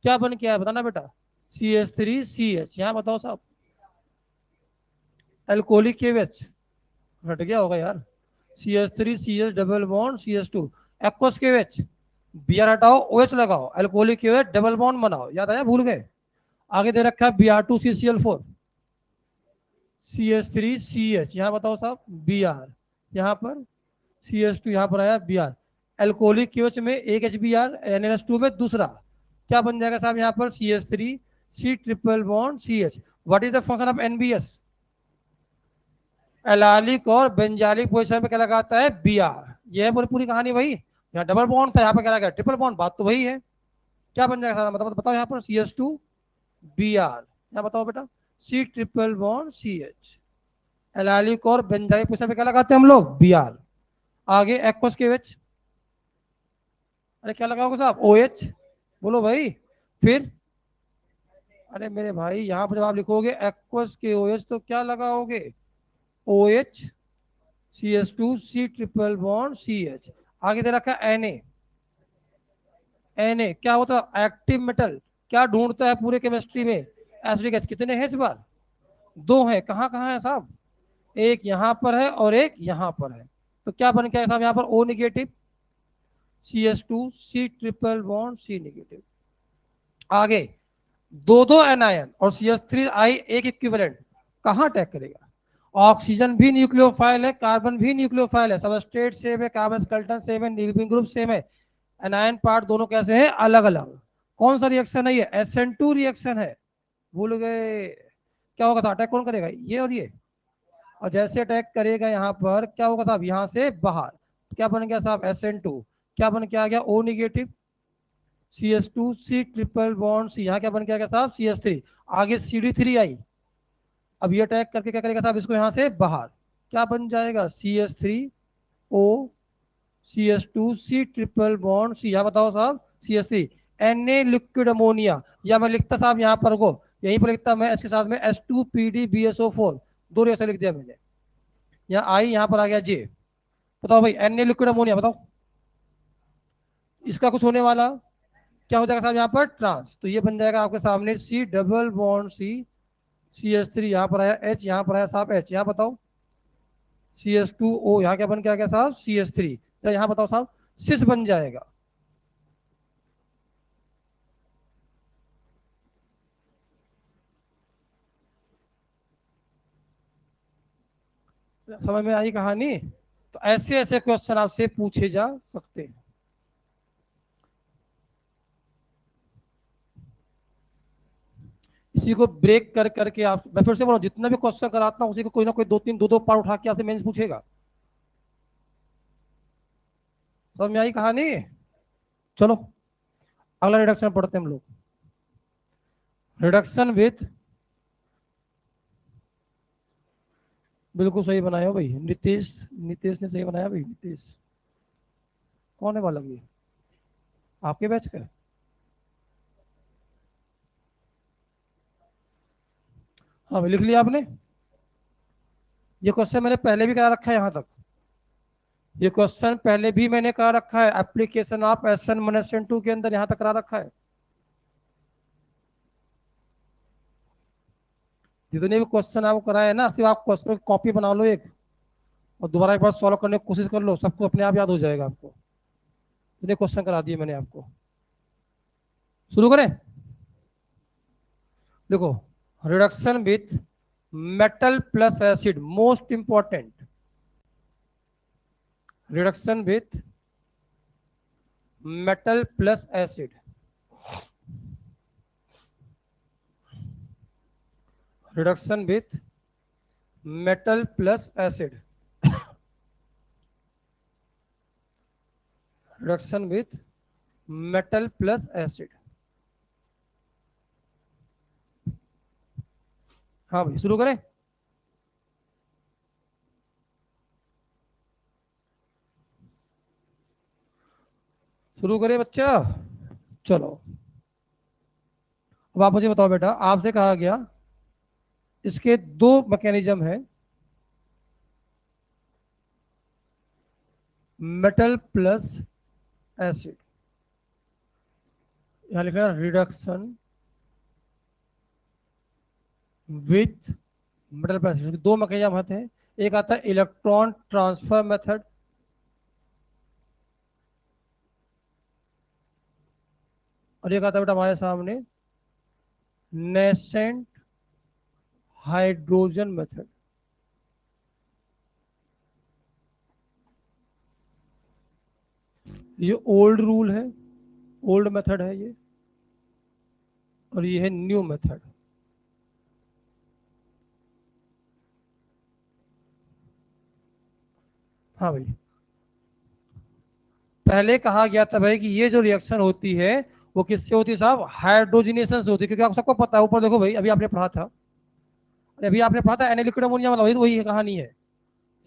Speaker 1: क्या बन गया है बताना बेटा? CH3CH। यहाँ बताओ साहब, एल्कोहलिक KOH हट गया होगा यार। CH3CH double bond CH2, aqueous KOH, B R हटाओ, OH लगाओ, एल्कोहलिक KOH डबल बॉन्ड बनाओ। याद आया? भूल गए? आगे दे रखा है Br2CCl4, CH3CH, यहाँ बताओ साहब Br, यहाँ पर CH2, यहाँ पर आया Br। एल्कोहलिक KOH में एक HBr, NH2 में दूसरा, क्या बन जाएगा साहब यहाँ पर? CH3 C triple bond CH। What is the function of NBS? एलालिक और बेंजालिक पोजीशन पे क्या लगाता है? Br। ये है पूरी पूरी कहानी भाई। यहाँ डबल बॉन्ड था, यहाँ पे क्या लगा? Triple bond. बात तो वही है। क्या बन जाएगा साहब? मतलब बताओ यहाँ पर CH2 Br, यहाँ बताओ बेटा C ट्रिपल बॉन्ड CH। एलालिक और बेंजाइलिक पोजीशन पे क्या लगाते हैं हम लोग? Br। आगे एक्वस KOH, अरे क्या लगाओगे साहब? OH। बोलो भाई। फिर अरे मेरे भाई यहाँ पर जब आप लिखोगे एक्वस KOH तो क्या लगाओगे? OH, CH2 C triple bond CH। आगे दे रखा है Na क्या होता है? Active metal. क्या ढूंढता है पूरे केमिस्ट्री में? Acidic H. कितने हैं इस बार? दो हैं। कहाँ कहाँ है साहब? एक यहाँ पर है और एक यहाँ पर है। तो क्या बन गया साहब यहाँ पर? O negative CH2 C triple bond C negative. आगे दो दो एनायन और CH3 I एक इक्विवेलेंट कहाँ अटैक करेगा? ऑक्सीजन भी न्यूक्लियोफाइल है, कार्बन भी न्यूक्लियोफाइल है, सबस्ट्रेट सेम है, कार्बन स्केलेटन सेम है, न्यूक्लियोफाइल ग्रुप सेम है, एनायन पार्ट दोनों कैसे हैं? अलग अलग। कौन सा रिएक्शन है ये? SN2 रिएक्शन है। भूल गए? क्या होगा था? अटैक कौन करेगा? ये और ये। और जैसे अटैक करेगा यहाँ पर क्या होगा साहब? यहाँ से बाहर क्या बन गया साहब? SN2 क्या बन के आ गया? O negative. CH2 C triple bond C, यहाँ क्या बन के आ गया साहब? CH3। आगे CD3 I। अब ये अटैक करके क्या करेगा साहब? इसको यहाँ से बाहर क्या बन जाएगा? CH3O CH2 C triple bond C। यहाँ बताओ साहब CH3 Na लिक्विड अमोनिया, या मैं लिखता साहब यहाँ पर को, यहीं पर लिखता मैं इसके साथ में H2PdBSO4, दो रिएक्शन लिख दिया मैंने। यहाँ आई, यहाँ पर आ गया जे। बताओ भाई Na लिक्विड अमोनिया बताओ, इसका कुछ होने वाला क्या हो जाएगा साहब? यहाँ पर ट्रांस, तो ये बन जाएगा आपके सामने C double bond C CH3, यहाँ पर आया H, यहाँ पर आया साहब H। यहाँ बताओ CH2O, यहाँ क्या बन के आ गया साहब? CH3। यहाँ बताओ साहब सिस बन जाएगा। समझ में आई कहानी? तो ऐसे ऐसे क्वेश्चन आपसे पूछे जा सकते हैं। इसी को ब्रेक कर करके आप, मैं फिर से बोला, जितना भी क्वेश्चन कराता हूँ उसी को कोई ना कोई दो तीन दो दो पार्ट उठा के आपसे मेंस पूछेगा। समझ में आई कहानी? चलो अगला रिडक्शन पढ़ते हैं हम लोग। रिडक्शन विथ, बिल्कुल सही बनाया हो भाई नीतीश, नीतीश ने सही बनाया भाई। नीतीश कौन है वाला? ये आपके बैच का? हाँ भाई लिख लिया आपने? ये क्वेश्चन मैंने पहले भी करा रखा है यहाँ तक। ये क्वेश्चन पहले भी मैंने करा रखा है, एप्लीकेशन ऑफ SN 1 SN 2 के अंदर यहाँ तक करा रखा है। जितने भी क्वेश्चन आपको कराए ना, सिर्फ आप क्वेश्चन की कॉपी बना लो एक, और दोबारा एक बार सॉल्व करने की कोशिश कर लो, सबको अपने आप याद हो जाएगा आपको। इतने क्वेश्चन करा दिए मैंने आपको। शुरू करें? देखो, reduction with metal plus acid, most important. Reduction with metal plus acid, reduction with metal plus acid, reduction with metal plus acid. हाँ भाई शुरू करें? शुरू करें बच्चा? चलो अब आप मुझे बताओ बेटा, आपसे कहा गया इसके दो मैकेनिज्म है, मेटल प्लस एसिड। यहां लिख रहा reduction with metal plus acid. दो मैकेनिज्म आते हैं, एक आता है इलेक्ट्रॉन ट्रांसफर मेथड, और एक आता है बेटा हमारे सामने नेसेंट हाइड्रोजन मेथड। ये ओल्ड रूल है, ओल्ड मेथड है ये, और ये है न्यू मेथड। हाँ भाई, पहले कहा गया था भाई कि ये जो रिएक्शन होती है वो किससे होती है साहब? हाइड्रोजनेशन से होती है, क्योंकि आपको सबको पता है। ऊपर देखो भाई, अभी आपने पढ़ा था, अभी आपने पढ़ा था Na लिक्विड अमोनिया वाला, वही कहानी है।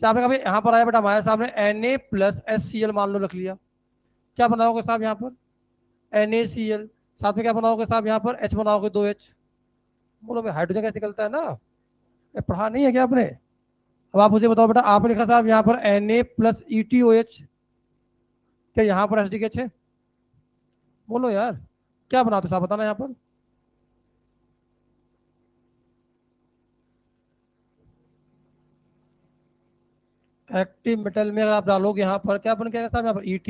Speaker 1: आपने कहा यहाँ पर आया बेटा हमारे सामने Na प्लस HCl मान लो रख लिया, क्या बनाओगे साहब यहाँ पर? NaCl। साथ में क्या बनाओगे साहब? यहाँ पर H बनाओगे, 2H। बोलो भाई हाइड्रोजन कैसे निकलता है ना, ये पढ़ा नहीं है क्या आपने? अब आप मुझे बताओ बेटा, आपने लिखा साहब यहाँ पर Na प्लस ETOH, क्या यहाँ पर HDH है? बोलो यार, क्या बनाते साहब बताना यहाँ पर? एक्टिव मेटल में अगर आप डालोगे यहाँ पर क्या बन गया साहब? यहाँ पर ET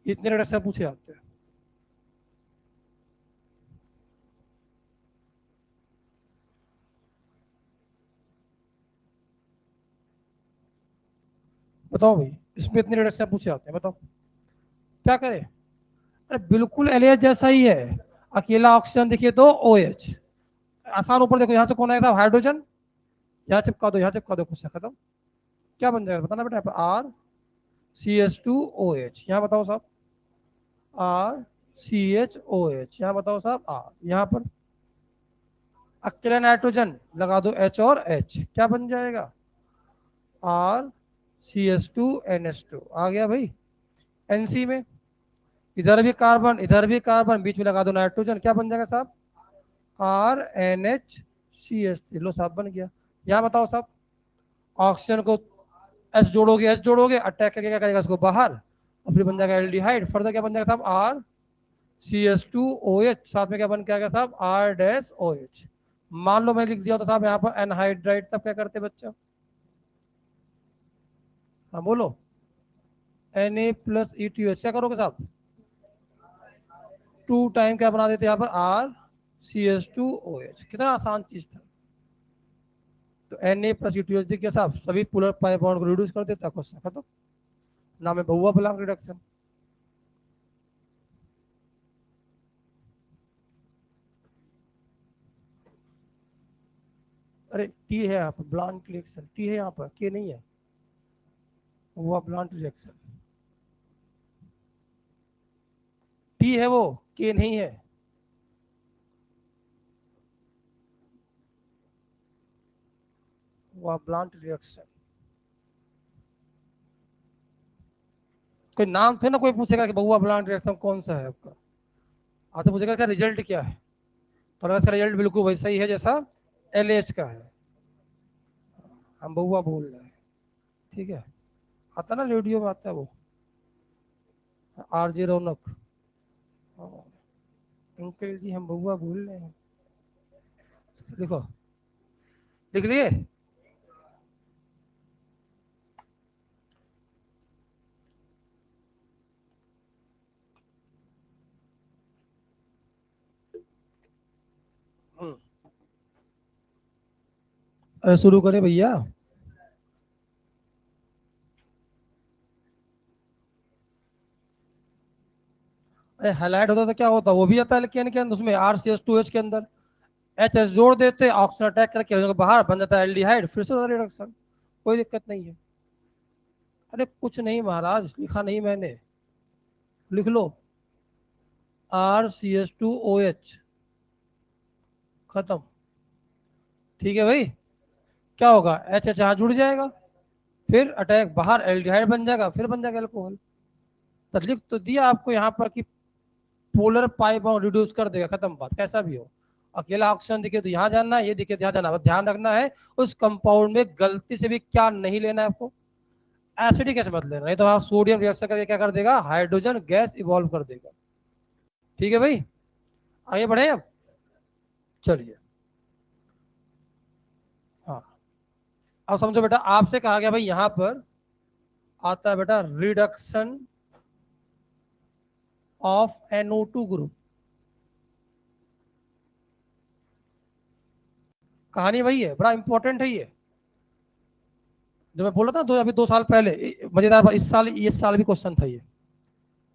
Speaker 1: इतने रिडक्शन पूछे जाते हैं। बताओ भाई, इसमें इतने रिडक्शन पूछे जाते हैं, बताओ क्या करें। अरे बिल्कुल एलियस जैसा ही है, अकेला ऑक्सीजन देखिए तो ओ एच। आसान, ऊपर देखो यहाँ से कौन आया था, हाइड्रोजन, यहाँ चिपका दो, यहाँ चिपका दो, कुछ खत्म। क्या बन जाएगा बताना बेटा, R C H two O H, यहाँ बताओ साहब, R C H O H, यहाँ बताओ साहब आर, यहाँ पर अकेला नाइट्रोजन लगा दो एच और एच, क्या बन जाएगा, R C H two N H two, आ गया भाई। एनसी में इधर भी कार्बन, इधर भी कार्बन, बीच में लगा दो नाइट्रोजन, क्या बन जाएगा साहब, R N H C H three, लो साहब बन गया। यहाँ बताओ साहब, ऑक्सीजन को एस जोड़ोगे, एस जोड़ोगे, अटैक करके क्या करेगा उसको बाहर, और फिर बन जाएगा एल्डिहाइड। फर्दर क्या बन जाएगा साहब, R C S two O H, साथ में क्या बन के आएगा साहब, आर डैश ओ एच। मान लो मैंने लिख दिया तो साहब यहाँ पर एनहाइड्राइड, तब क्या करते बच्चा, हाँ बोलो, N A plus E T H, क्या करोगे साहब, टू टाइम क्या बना देते यहाँ पर, R C S two O H. कितना आसान चीज था। तो N A plus E T H दिख गया साहब, सभी पोलर पाई बॉन्ड को रिड्यूस कर देता है, क्वेश्चन खत्म। नाम है बहुआ ब्लॉक रिडक्शन। अरे टी है यहाँ पर, ब्लॉन्ट रिएक्शन, टी है यहाँ पर, के नहीं है, हुआ ब्लॉन्ट रिएक्शन, टी है वो, के नहीं है। हुआ ब्लॉन्ट रिएक्शन, कोई नाम थे ना, कोई पूछेगा कि बहुआ ब्लॉन्ट रिएक्शन कौन सा है आपका, तो पूछेगा क्या रिजल्ट क्या है, तो वैसा रिजल्ट बिल्कुल वैसा ही है जैसा एल एच का है, हम बहुआ बोल रहे हैं, ठीक है। आता ना रेडियो में आता है वो, आर जे रौनक, हाँ, अंकल जी हम बहुआ बोल रहे हैं, लिखो, लिख लिए। अरे शुरू करें भैया। अरे हाईलाइट होता तो क्या होता, वो भी आता है लेकिन के अंदर, उसमें R C S two H के अंदर एच एस जोड़ देते, ऑक्सीजन अटैक करके बाहर बन जाता है एल्डिहाइड, फिर से रिडक्शन, कोई दिक्कत नहीं है। अरे कुछ नहीं महाराज, लिखा नहीं मैंने, लिख लो, R C S two O H, खत्म। ठीक है भाई, क्या होगा, एच एच यहाँ जुड़ जाएगा, फिर अटैक बाहर, एल्डिहाइड बन जाएगा, फिर बन जाएगा एल्कोहल। तो लिख तो दिया आपको यहाँ पर कि पोलर पाई बॉन्ड रिड्यूस कर देगा, खत्म बात, कैसा भी हो। अकेला ऑक्सीजन दिखे तो यहाँ जाना है, ये दिखे तो यहाँ जाना है, बस ध्यान रखना है उस कंपाउंड में गलती से भी क्या नहीं लेना है आपको, एसिडिक कैसे मत लेना, नहीं तो आप सोडियम रिएक्शन करके क्या कर देगा, हाइड्रोजन गैस इवॉल्व कर देगा। ठीक है भाई, आगे बढ़े अब, चलिए। हाँ, अब समझो बेटा, आपसे कहा गया भाई यहाँ पर आता है बेटा रिडक्शन ऑफ NO2 ग्रुप, कहानी वही है, बड़ा इंपॉर्टेंट है ये। जो मैं बोल रहा था दो, अभी 2 साल पहले, मजेदार, इस साल भी क्वेश्चन था ये,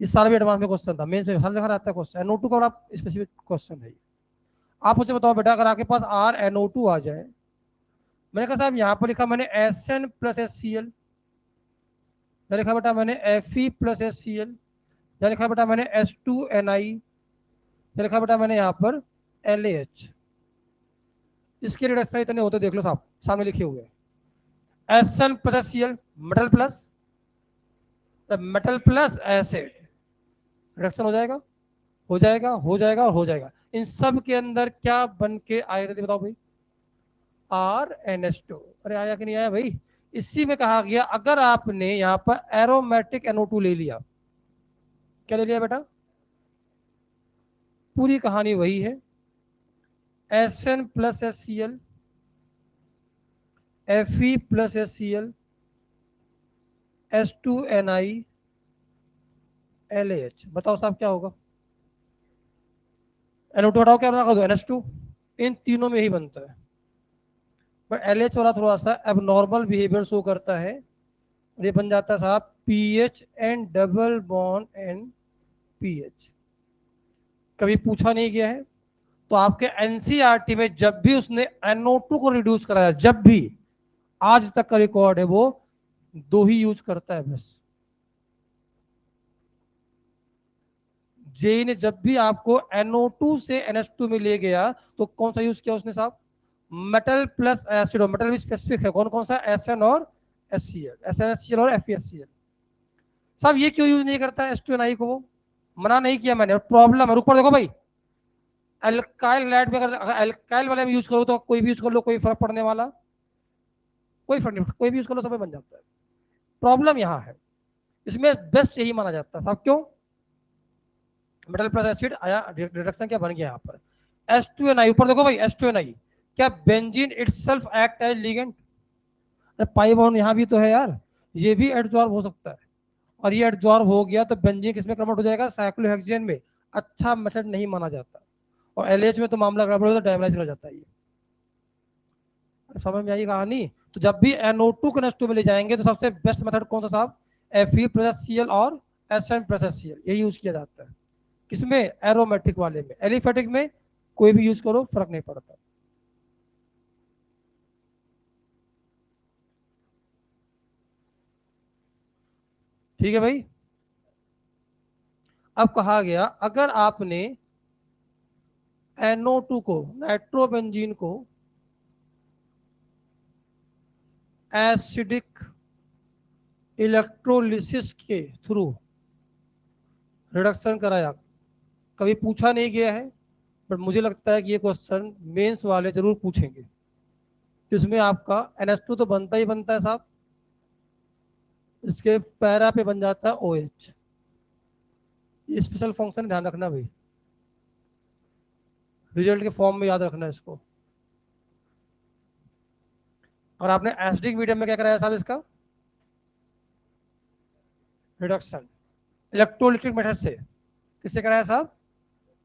Speaker 1: इस साल भी एडवांस में क्वेश्चन था, मेंस में हर जगह रहता है क्वेश्चन, NO2 का बड़ा स्पेसिफिक क्वेश्चन है। आप मुझे बताओ बेटा, अगर आपके पास RnO2 आ जाए, मैंने कहा साहब यहाँ पर लिखा मैंने Sn प्लस HCl, या लिखा बेटा मैंने Fe प्लस HCl, या लिखा बेटा मैंने H2Ni, या लिखा बेटा मैंने यहाँ पर LaH, इसके रिडक्शन इतने होते देख लो साहब, सामने लिखे हुए हैं। Sn plus HCl, metal plus, metal plus acid, reduction हो जाएगा, हो जाएगा, हो जाएगा और हो जाएगा। इन सब के अंदर क्या बन के आएगा बताओ भाई, RnH2। अरे आया कि नहीं आया भाई, इसी में कहा गया अगर आपने यहाँ पर एरोमेटिक NO2 ले लिया, क्या ले लिया बेटा, पूरी कहानी वही है, Sn plus HCl, Fe plus HCl, H2Ni, LaH। बताओ साहब क्या होगा? NO2 हटाओ, क्या बना दो? NH2। इन तीनों में ही बनता है। बट LH वाला थोड़ा सा अब नॉर्मल बिहेवियर शो करता है। ये बन जाता है साहब PH and double bond and PH। कभी पूछा नहीं गया है तो आपके एनसीईआरटी में जब भी उसने NO2 को रिड्यूस कराया, जब भी, आज तक का रिकॉर्ड है वो दो ही यूज करता है बस। जेई ने जब भी आपको NO2 से NH2 में ले गया तो कौन सा यूज किया उसने साहब? Metal plus acid. और मेटल भी स्पेसिफिक है, कौन कौन सा? SN और SCl, SnHCl और FeSCl। साहब ये क्यों यूज नहीं करता है H2NI को? वो मना नहीं किया मैंने, प्रॉब्लम है। ऊपर देखो भाई, अल्काइल लाइट में अगर अल्काइल वाले में यूज करो तो कोई भी यूज कर लो, कोई फर्क पड़ने वाला कोई फर्क नहीं पड़ता, कोई भी यूज कर लो सब में बन जाता है। प्रॉब्लम यहाँ है, इसमें बेस्ट यही माना जाता है साहब। क्यों? मेटल प्लस एसिड आया, रिडक्शन क्या बन गया यहाँ पर? H2NI। ऊपर देखो भाई, H2NI क्या benzene itself act as ligand? अरे पाई बॉन्ड यहाँ भी तो है यार, ये भी एडजॉर्ब हो सकता है। और ये एडजॉर्ब हो गया तो बेंजीन किसमें कन्वर्ट हो जाएगा? साइक्लोहेक्सेन में। अच्छा मेथड नहीं माना जाता। और LH में तो मामला गड़बड़ हो तो डैमेज हो जाता है ये। समझ में आई कहानी? तो जब भी NO2 को NH2 में ले जाएंगे तो सबसे बेस्ट मेथड कौन सा साहब? Fe+Cl और SN+Cl, यही यूज किया जाता है। किसमें? एरोमेटिक वाले में। एलिफेटिक में कोई भी यूज करो फर्क नहीं पड़ता। ठीक है भाई। अब कहा गया अगर आपने NO2 को, नाइट्रोबेंजीन को एसिडिक इलेक्ट्रोलिसिस के थ्रू रिडक्शन कराया, कभी पूछा नहीं गया है, बट मुझे लगता है कि ये क्वेश्चन मेंस वाले जरूर पूछेंगे। इसमें आपका NH2 तो बनता ही बनता है साहब, इसके पैरा पे बन जाता है OH। ये स्पेशल फंक्शन ध्यान रखना भाई, रिजल्ट के फॉर्म में याद रखना इसको। और आपने एसिडिक मीडियम में क्या कराया साहब? इसका रिडक्शन इलेक्ट्रोलिटिक मेथड से। किससे कराया साहब?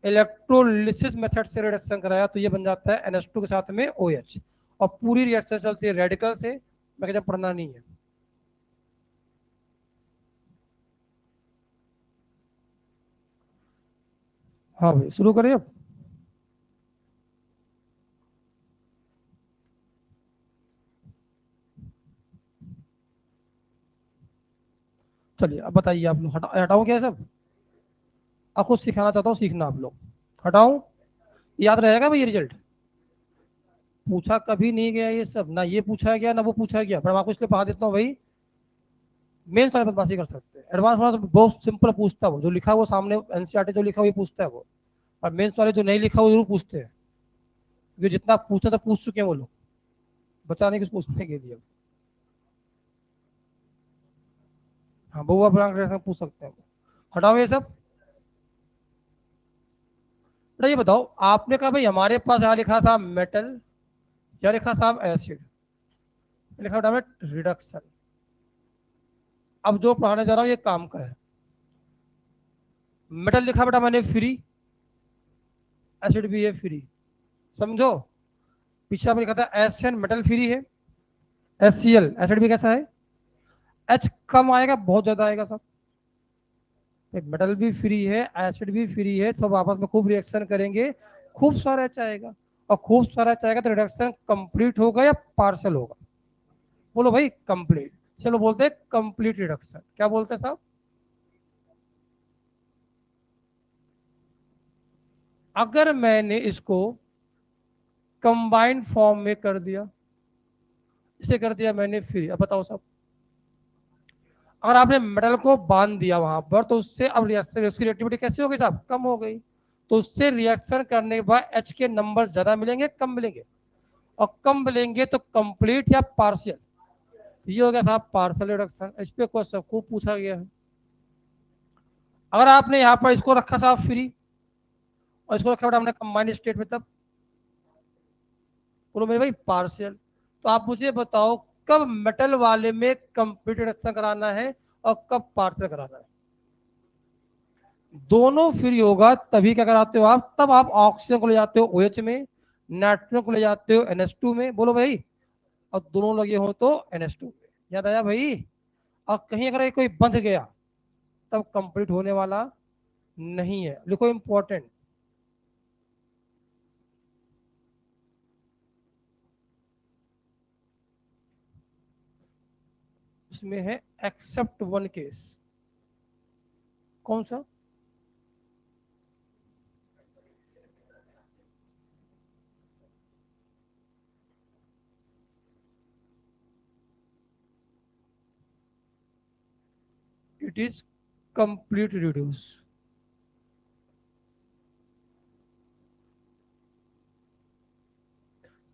Speaker 1: इलेक्ट्रोलिसिस मेथड से रिडक्शन कराया, तो ये बन जाता है NH2 के साथ में OH। और पूरी रिएक्शन चलती है रेडिकल से, मैं जब पढ़ना नहीं है। हाँ भाई शुरू करें अब। चलिए अब बताइए आप लोग, हटाऊं क्या है सब? आपको सिखाना चाहता हूँ, सीखना आप लोग। हटाऊं? याद रहेगा भाई ये रिजल्ट? पूछा कभी नहीं गया ये सब, ना ये पूछा गया ना वो पूछा गया, पर मैं आपको इसलिए पढ़ा देता हूँ भाई। मेन वाले बदमाशी कर सकते हैं, एडवांस वाला तो बहुत सिंपल पूछता है, वो जो लिखा है वो सामने एनसीईआरटी जो लिखा है वो पूछता है वो। और मेन्स वाले जो नहीं लिखा वो जरूर पूछते हैं, क्योंकि जितना पूछते तो पूछ चुके हैं वो लोग, बचा नहीं कुछ पूछने के लिए। हाँ बहुआ ब्रांड पूछ सकते हैं। हटाओ ये सब। बेटा ये बताओ, आपने कहा भाई हमारे पास यहाँ लिखा था मेटल, क्या लिखा साहब? एसिड। लिखा था रिडक्शन। अब जो पढ़ाने जा रहा हूँ ये काम का है। मेटल लिखा बेटा मैंने फ्री, एसिड भी है फ्री, समझो। पीछे आपने लिखा था SN मेटल फ्री है, HCl एसिड भी कैसा है? H कम आएगा, बहुत ज्यादा आएगा सब। मेटल भी फ्री है, एसिड भी फ्री है, सब आपस में खूब रिएक्शन करेंगे, खूब सारा H आएगा। और खूब सारा H आएगा तो रिडक्शन कंप्लीट होगा या पार्शल होगा? बोलो भाई कंप्लीट। चलो बोलते हैं कंप्लीट रिडक्शन। क्या बोलते हैं साहब? अगर मैंने इसको कंबाइंड फॉर्म में कर दिया, इसे कर दिया मैंने फ्री, अब बताओ साहब, अगर आपने मेटल को बांध दिया वहां पर तो उससे अब रिएक्शन, उसकी रिएक्टिविटी कैसी हो गई साहब? कम हो गई। तो उससे रिएक्शन करने के बाद H के नंबर ज्यादा मिलेंगे कम मिलेंगे? और कम मिलेंगे तो कंप्लीट या पार्शियल? तो ये हो गया साहब पार्शियल रिडक्शन। इस पे क्वेश्चन खूब पूछा गया है। अगर आपने यहाँ पर इसको रखा साहब फ्री और इसको रखा हमने कंबाइंड स्टेट में, तब बोलो मेरे भाई पार्शियल। तो आप मुझे बताओ कब मेटल वाले में कंप्लीट रिडक्शन कराना है और कब पार्शियल कराना है? दोनों फ्री होगा तभी क्या कराते हो आप, तब आप ऑक्सीजन को ले जाते हो OH में, नाइट्रोजन को ले जाते हो NH2 में, बोलो भाई, और दोनों लगे हो तो NH2 में। याद आया भाई? और कहीं अगर ये कोई बंध गया तब कंप्लीट होने वाला नहीं है। लिखो इंपॉर्टेंट, उसमें है एक्सेप्ट वन केस। कौन सा? It is complete reduce.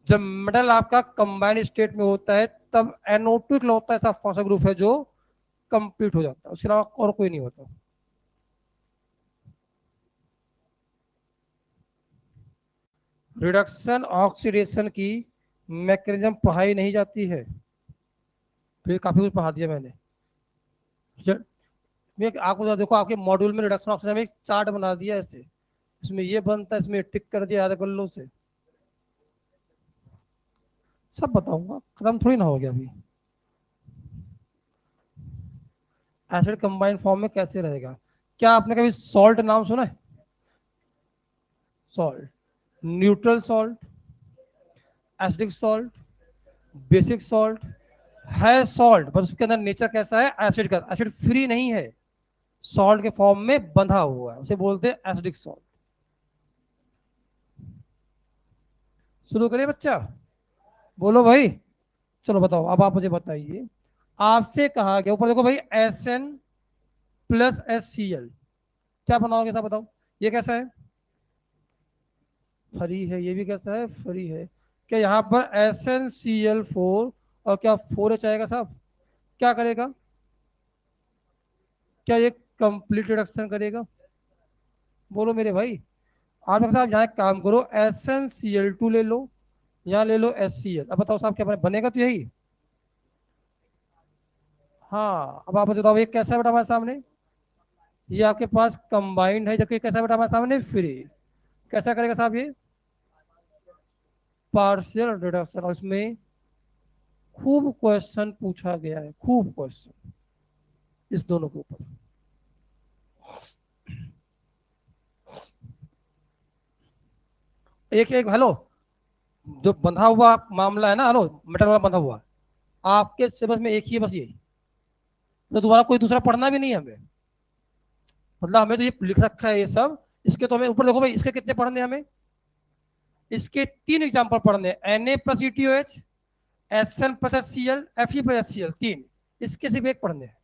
Speaker 1: जब मेटल आपका कंबाइंड स्टेट में होता है तब NO2 इकलौता ऐसा फॉस्फेट ग्रुप है जो कंप्लीट हो जाता है, उसके अलावा और कोई नहीं होता। रिडक्शन ऑक्सीडेशन की मैकेनिज्म पढ़ाई नहीं जाती है, फिर काफी कुछ पढ़ा दिया मैंने। मैं आपको देखो, आपके मॉड्यूल में रिडक्शन ऑक्सीडेशन में एक चार्ट बना दिया ऐसे, इसमें ये बनता है, इसमें टिक कर दिया, याद कर लो उसे। सब बताऊंगा, खत्म थोड़ी ना हो गया अभी। एसिड कंबाइंड फॉर्म में कैसे रहेगा? क्या आपने कभी सॉल्ट नाम सुना है? Salt, neutral salt, acidic salt, basic salt, है सॉल्ट, पर उसके अंदर नेचर कैसा है? एसिड का। एसिड फ्री नहीं है, सॉल्ट के फॉर्म में बंधा हुआ है, उसे बोलते हैं एसिडिक सॉल्ट। शुरू करिए बच्चा, बोलो भाई। चलो बताओ, अब आप मुझे बताइए। आपसे कहा गया, ऊपर देखो भाई, SN+HCl, क्या बनाओगे साहब बताओ? ये कैसा है? फ्री है। ये भी कैसा है? फ्री है। क्या यहाँ पर SnCl4 और क्या 4H आएगा साहब? क्या करेगा? क्या ये कंप्लीट रिडक्शन करेगा? बोलो मेरे भाई। आप साहब यहाँ एक काम करो, SnCl2 ले लो, यहाँ ले लो HCl। अब बताओ साहब क्या बनेगा? तो यही। हाँ, अब आप मुझे बताओ, ये कैसा है बेटा हमारे सामने? ये आपके पास कंबाइंड है, जबकि कैसा है बेटा हमारे सामने? फ्री। कैसा करेगा साहब ये? Partial reduction. और इसमें खूब क्वेश्चन पूछा गया है, खूब क्वेश्चन इस दोनों के ऊपर। एक एक हेलो, जो बंधा हुआ मामला है ना, हेलो, मेटल वाला बंधा हुआ, आपके सिलेबस में एक ही है बस, ये तो दोबारा कोई दूसरा पढ़ना भी नहीं है हमें। मतलब हमें तो ये लिख रखा है ये सब, इसके तो हमें ऊपर देखो भाई, इसके कितने पढ़ने हैं हमें? इसके 3 एग्जाम्पल पढ़ने हैं, Na+ETOH, SN+HCl, Fe+HCl, 3। इसके सिर्फ एक पढ़ने हैं।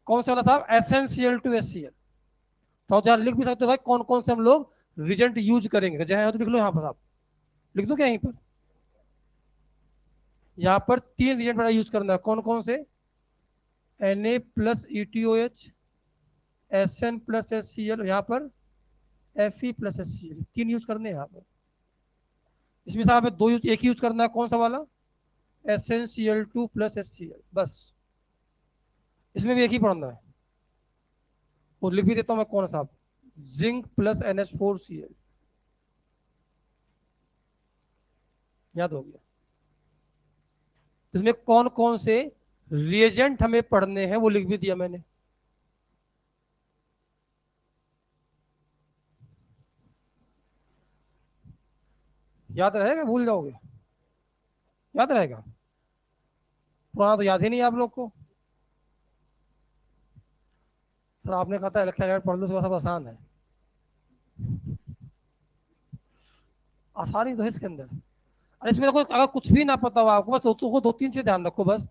Speaker 1: कौन सा वाला साहब? SnCl2HCl। तो यार लिख भी सकते हो भाई, कौन कौन से हम लोग रिजेंट यूज करेंगे, जहाँ तो लिख लो यहाँ पर आप। लिख दो क्या यहीं पर? यहाँ पर 3 रिजेंट बड़ा यूज करना है, कौन कौन से? Na+ETOH, SN+HCl, यहाँ पर Fe+HCl, 3 यूज करने हैं यहाँ पर। इसमें साहब हमें दो यूज, एक ही यूज करना है, कौन सा वाला? SnCl2+HCl, बस। इसमें भी एक ही पढ़ना है, और लिख भी देता हूँ मैं कौन साहब, Zinc+NH4Cl। याद हो गया? इसमें कौन कौन से रिएजेंट हमें पढ़ने हैं वो लिख भी दिया मैंने। याद रहेगा? भूल जाओगे? याद रहेगा? पुराना तो याद ही नहीं है आप लोग को। सर आपने कहा था इलेक्ट्रिक गाइड पढ़ लो, थोड़ा सा आसान है। आसानी तो है इसके अंदर। अरे इसमें देखो, अगर कुछ भी ना पता हो आपको, बस दो तीन चीज ध्यान रखो बस।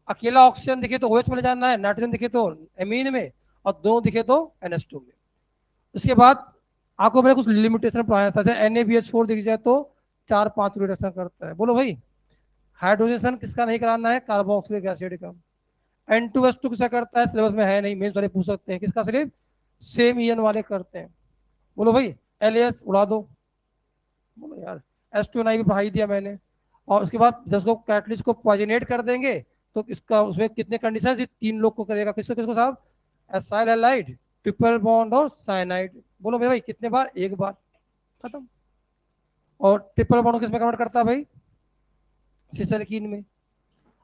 Speaker 1: अकेला ऑक्सीजन दिखे तो OH में ले जाना है, नाइट्रोजन दिखे तो एमीन में, और दो दिखे तो NH2 में। उसके बाद आपको मैंने कुछ लिमिटेशन पढ़ाया था, जैसे NaBH4 दिख जाए तो 4-5 रिडक्शन करता है, बोलो भाई। हाइड्रोजन किसका नहीं कराना है? कार्बोक्सिलिक एसिड का। N2S2 किसका करता है? सिलेबस में है नहीं, मेन वाले पूछ सकते हैं, किसका? सिर्फ सेम ईएन वाले करते हैं। बोलो भाई। LAS उड़ा दो, बोलो यार। S2Ni भी पढ़ाई दिया मैंने। और उसके बाद जब उसको कैटलिस्ट को पॉइजनेट कर देंगे तो इसका उसमें कितने कंडीशन? 3 लोग को करेगा, किसको किसको साहब? एसाइल हैलाइड, ट्रिपल बॉन्ड और साइनाइड। बोलो मेरे भाई कितने बार, एक बार, खत्म। और ट्रिपल बॉन्ड किस में कन्वर्ट करता है भाई, सिसलकीन में।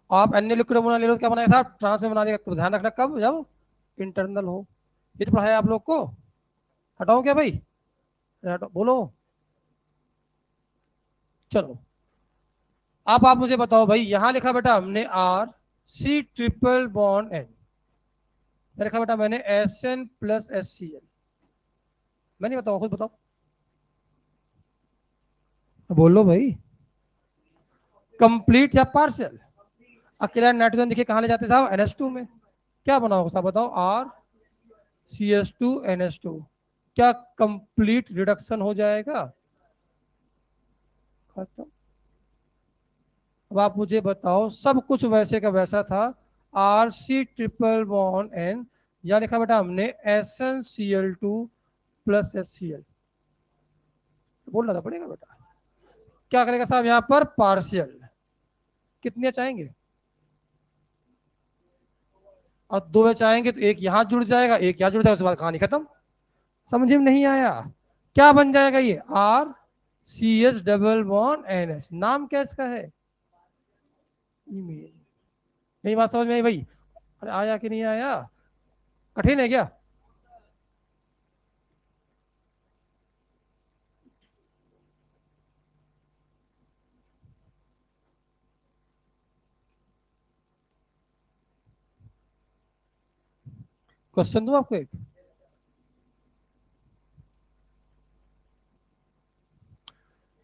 Speaker 1: आप अन्य लिक्विड अमोनिया ले लो तो क्या बनाएगा साहब, ट्रांस में बना देगा। तो ध्यान रखना कब, जब इंटरनल हो। ये तो पढ़ाया आप लोग को, हटाओ क्या भाई, हटाओ बोलो। चलो अब आप मुझे बताओ भाई, यहां लिखा बेटा हमने R C triple bond N, लिखा बेटा मैंने S N plus S C L. मैं नहीं बताऊँ, खुद बताओ, बोलो भाई। कंप्लीट या पार्शियल, अकेला नाइट्रोजन देखिए कहाँ ले जाते साहब, NH2 में। क्या बनाओगे साहब बताओ, आर CH2 NH2, क्या कंप्लीट रिडक्शन हो जाएगा, खत्म। अब आप मुझे बताओ, सब कुछ वैसे का वैसा था, R C triple bond N, या लिखा बेटा हमने SnCl2 प्लस HCl। बोलना तो पड़ेगा बेटा। क्या करेगा साहब यहाँ पर, पार्शियल, कितने चाहेंगे, और दो चाहेंगे तो एक यहाँ जुड़ जाएगा, एक यहाँ जुड़ जाएगा, उसके बाद कहानी खत्म। समझ में नहीं आया, क्या बन जाएगा ये, R CS double bond NH, नाम क्या इसका है, ईमेल। नहीं बात समझ में आई भाई, अरे आया कि नहीं आया, कठिन है क्या। क्वेश्चन दूं आपको एक,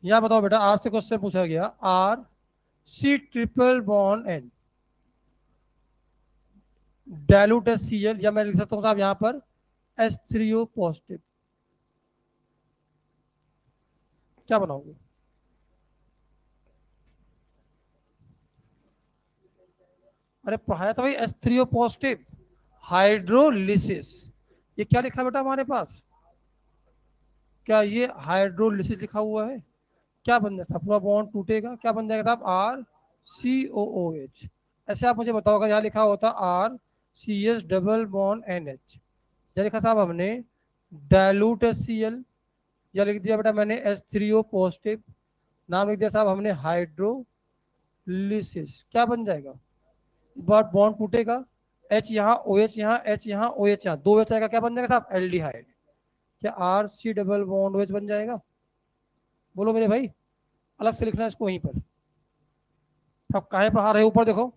Speaker 1: यहाँ बताओ बेटा, आपसे क्वेश्चन पूछा गया, R C triple bond N dilute HCl, या मैं लिख सकता हूँ साहब यहाँ पर H3O पॉजिटिव, क्या बनाओगे। अरे पढ़ाया था भाई, H3O पॉजिटिव हाइड्रोलिसिस। ये क्या लिखा बेटा हमारे पास, क्या ये हाइड्रोलिसिस लिखा हुआ है। क्या बन जाता, पूरा बॉन्ड टूटेगा, क्या बन जाएगा साहब, RCOOH। ऐसे आप मुझे बताओगे, यहाँ लिखा होता RCS डबल बॉन्ड NH, या लिखा साहब हमने डायलूट HCl, या लिख दिया बेटा मैंने H3O पॉजिटिव, नाम लिख दिया साहब हमने हाइड्रोलिसिस, क्या बन जाएगा, बार बॉन्ड टूटेगा, H यहाँ OH यहाँ, H यहाँ OH यहाँ, दो H आएगा, क्या बन जाएगा साहब, एल्डिहाइड। क्या RC डबल बॉन्ड OH बन जाएगा, बोलो मेरे भाई। अलग से लिखना है इसको वहीं पर। अब काहे पढ़ा रहे हो, ऊपर देखो,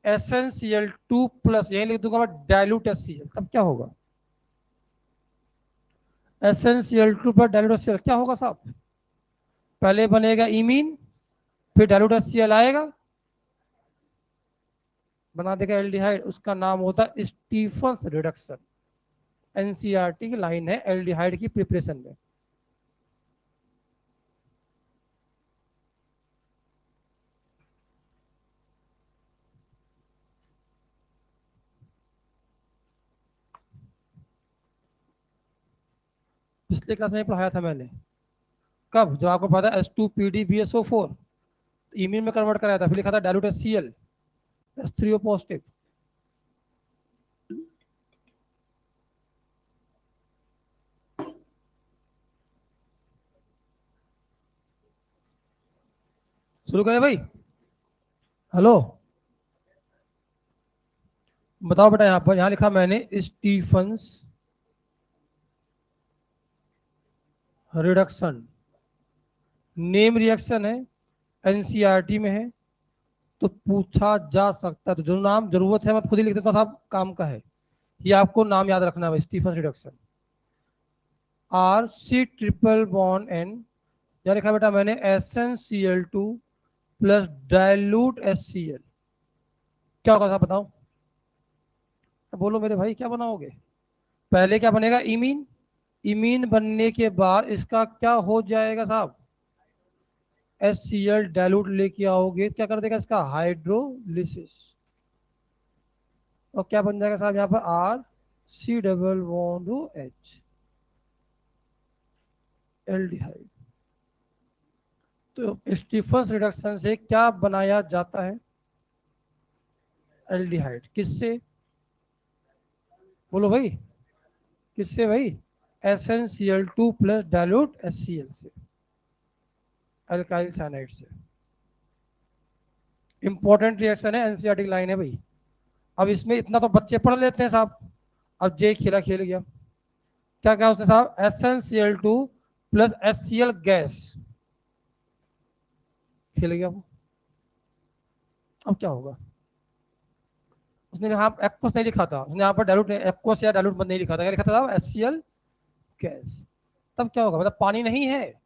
Speaker 1: SnCl2 प्लस, यही लिख दूंगा मैं डायलूट HCl, तब क्या होगा, SnCl2 पर डायलूट HCl क्या होगा साहब, पहले बनेगा इमीन, फिर डायलूट HCl आएगा, बना देगा एल्डिहाइड, उसका नाम होता है स्टीफंस रिडक्शन। एनसीईआरटी की लाइन है एल्डिहाइड की प्रिपरेशन में। पिछले क्लास में पढ़ाया था मैंने, कब, जो आपको पता है H2PdBSO4 इमीन में कन्वर्ट कराया था, फिर लिखा था डायलूट HCl H3O पॉजिटिव। शुरू करें भाई, हेलो, बताओ बेटा, यहाँ पर यहाँ लिखा मैंने स्टीफंस रिडक्शन, नेम रिएक्शन है, एनसीईआरटी में है, तो पूछा जा सकता है, तो जो नाम जरूरत है मैं खुद ही लिख देता हूँ साहब, काम का है। ये आपको नाम याद रखना है, Stephen reduction, RC triple bond N, या लिखा बेटा मैंने SnCl2 प्लस डायलूट HCl, क्या होगा साहब बताओ, बोलो मेरे भाई क्या बनाओगे। पहले क्या बनेगा, इमीन, इमीन बनने के बाद इसका क्या हो जाएगा साहब, HCl डायलूट लेके आओगे, क्या कर देगा इसका हाइड्रोलिसिस, और क्या बन जाएगा साहब यहाँ पर RC double bond H, aldehyde. तो स्टीफंस रिडक्शन से क्या बनाया जाता है, एल्डिहाइड, किससे, बोलो भाई, किससे भाई? SnCl2 प्लस डाइल्यूट HCl से, अल्काइल साइनाइड से। इंपॉर्टेंट रिएक्शन है, एनसीईआरटी लाइन है भाई। अब इसमें इतना तो बच्चे पढ़ लेते हैं साहब। अब जे खेला खेल गया। क्या क्या उसने साहब? SnCl2 प्लस HCl गैस, खेल गया वो। अब क्या होगा? उसने यहाँ एक्वस नहीं लिखा था, उसने यहाँ पर डाइल्यूट एक्वस या डाइल्यूट नहीं लिखा था, क्या लिखा था? HCl gas. तब क्या होगा? मतलब पानी नहीं है,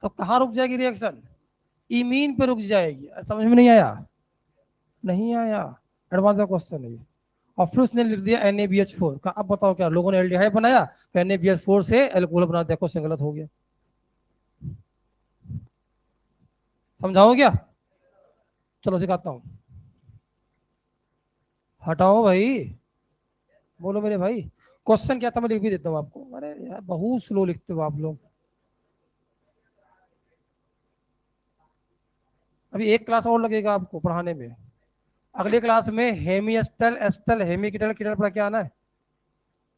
Speaker 1: तो कहाँ रुक जाएगी रिएक्शन? इमीन पे रुक जाएगी। समझ में नहीं आया? नहीं आया। एडवांस का क्वेश्चन है ये। और फिर उसने लिख दिया NaBH4 का। अब बताओ क्या लोगों ने एल्डिहाइड बनाया, तो NaBH4 से एल्कोहल बना, देखो से गलत हो गया। समझाओ क्या? चलो सिखाता हूँ। हटाओ भाई, बोलो मेरे भाई। क्वेश्चन क्या था मैं लिख भी देता हूँ आपको। अरे यार बहुत स्लो लिखते हो आप लोग। अभी एक क्लास और लगेगा आपको पढ़ाने में। अगली क्लास में हेमी एस्टल एस्टल हेमी किटल किटल पढ़ा क्या आना है?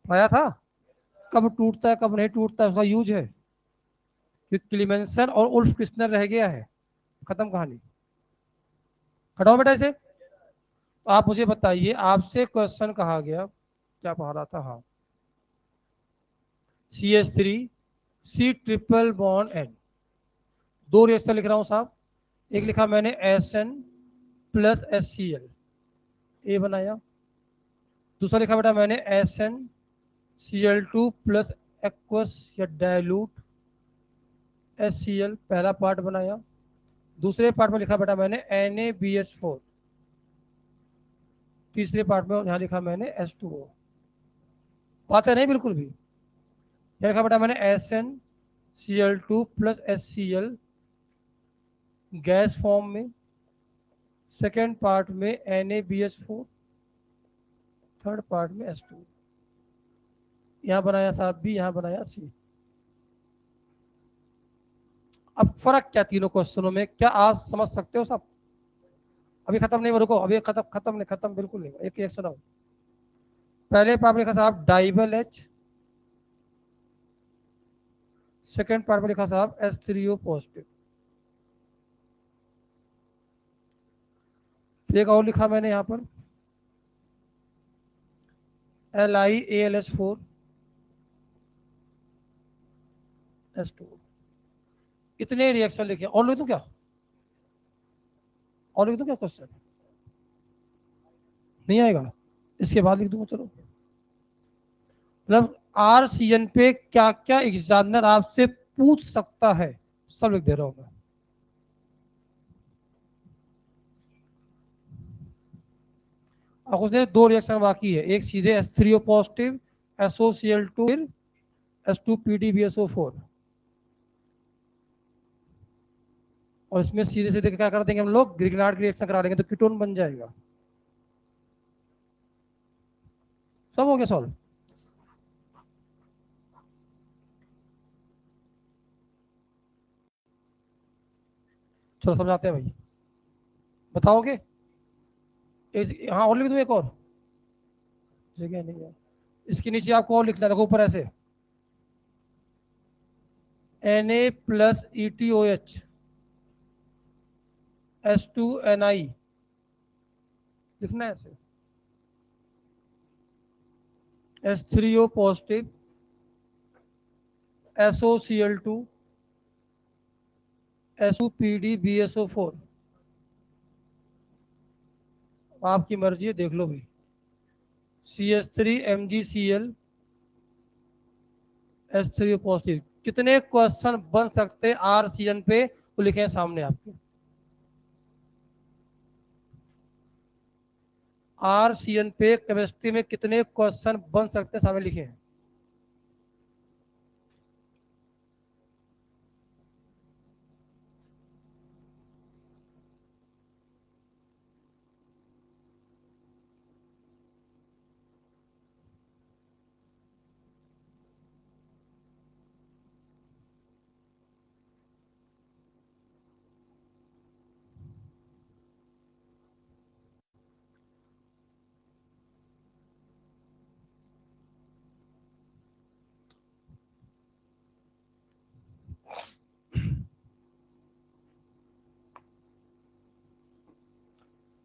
Speaker 1: पढ़ाया था। कब टूटता है कब नहीं टूटता है उसका यूज है। क्लीमेंसन और उल्फ क्रिस्टनर रह गया है, खत्म कहानी। हटाओ बेटा इसे। तो आप मुझे बताइए, आपसे क्वेश्चन कहा गया, क्या पढ़ा रहा था? हाँ, CH3 C triple bond N, दो रिएक्शन लिख रहा हूँ साहब। एक लिखा मैंने SN प्लस HCl, ए बनाया। दूसरा लिखा बेटा मैंने SnCl2 प्लस एक्वस या डायलूट HCl, पहला पार्ट बनाया। दूसरे पार्ट में लिखा बेटा मैंने NaBH4, तीसरे पार्ट में यहाँ लिखा मैंने H2O। बात है नहीं बिल्कुल भी। यहाँ लिखा बेटा मैंने SnCl2 plus HCl gas form में, सेकेंड पार्ट में NaBH4, थर्ड पार्ट में H2। यहाँ बनाया साहब बी, यहाँ बनाया सी। अब फर्क क्या तीनों क्वेश्चनों में, क्या आप समझ सकते हो सब? अभी खत्म नहीं, रुको अभी खत्म, खत्म नहीं, खत्म बिल्कुल नहीं, एक एक सुनाओ। पहले पार्ट में लिखा साहब डाइबल H, सेकेंड पार्ट में लिखा साहब H3O पॉजिटिव। एक और लिखा मैंने यहाँ पर LiAlH4 H2। इतने रिएक्शन लिखे। और लिख दूं क्या? और लिख दूं क्या क्वेश्चन? नहीं आएगा? इसके बाद लिख दूंगा चलो। मतलब RCN पे क्या क्या एग्जामिनर आपसे पूछ सकता है, सब लिख दे रहा हूं मैं। अब उसने दो रिएक्शन बाकी है, एक सीधे H3O पॉजिटिव SOCl2 फिर H2PdBSO4। और इसमें सीधे सीधे क्या कर देंगे हम लोग? ग्रिग्नार्ड की रिएक्शन करा देंगे तो कीटोन बन जाएगा। सब हो गया सॉल्व। चलो समझाते हैं भाई। बताओगे? हाँ और लिख दो एक और जगह नहीं है। इसके नीचे आपको और लिखना, देखो ऊपर ऐसे Na+ETOH H2Ni लिखना है ऐसे। H3O positive SOCl2 SU PDBSO4। आपकी मर्जी है, देख लो भाई। CH3MgCl H3O positive. कितने क्वेश्चन बन सकते RCN पे, वो लिखे हैं सामने आपके। RCN पे केमिस्ट्री में कितने क्वेश्चन बन सकते हैं, सामने लिखे हैं।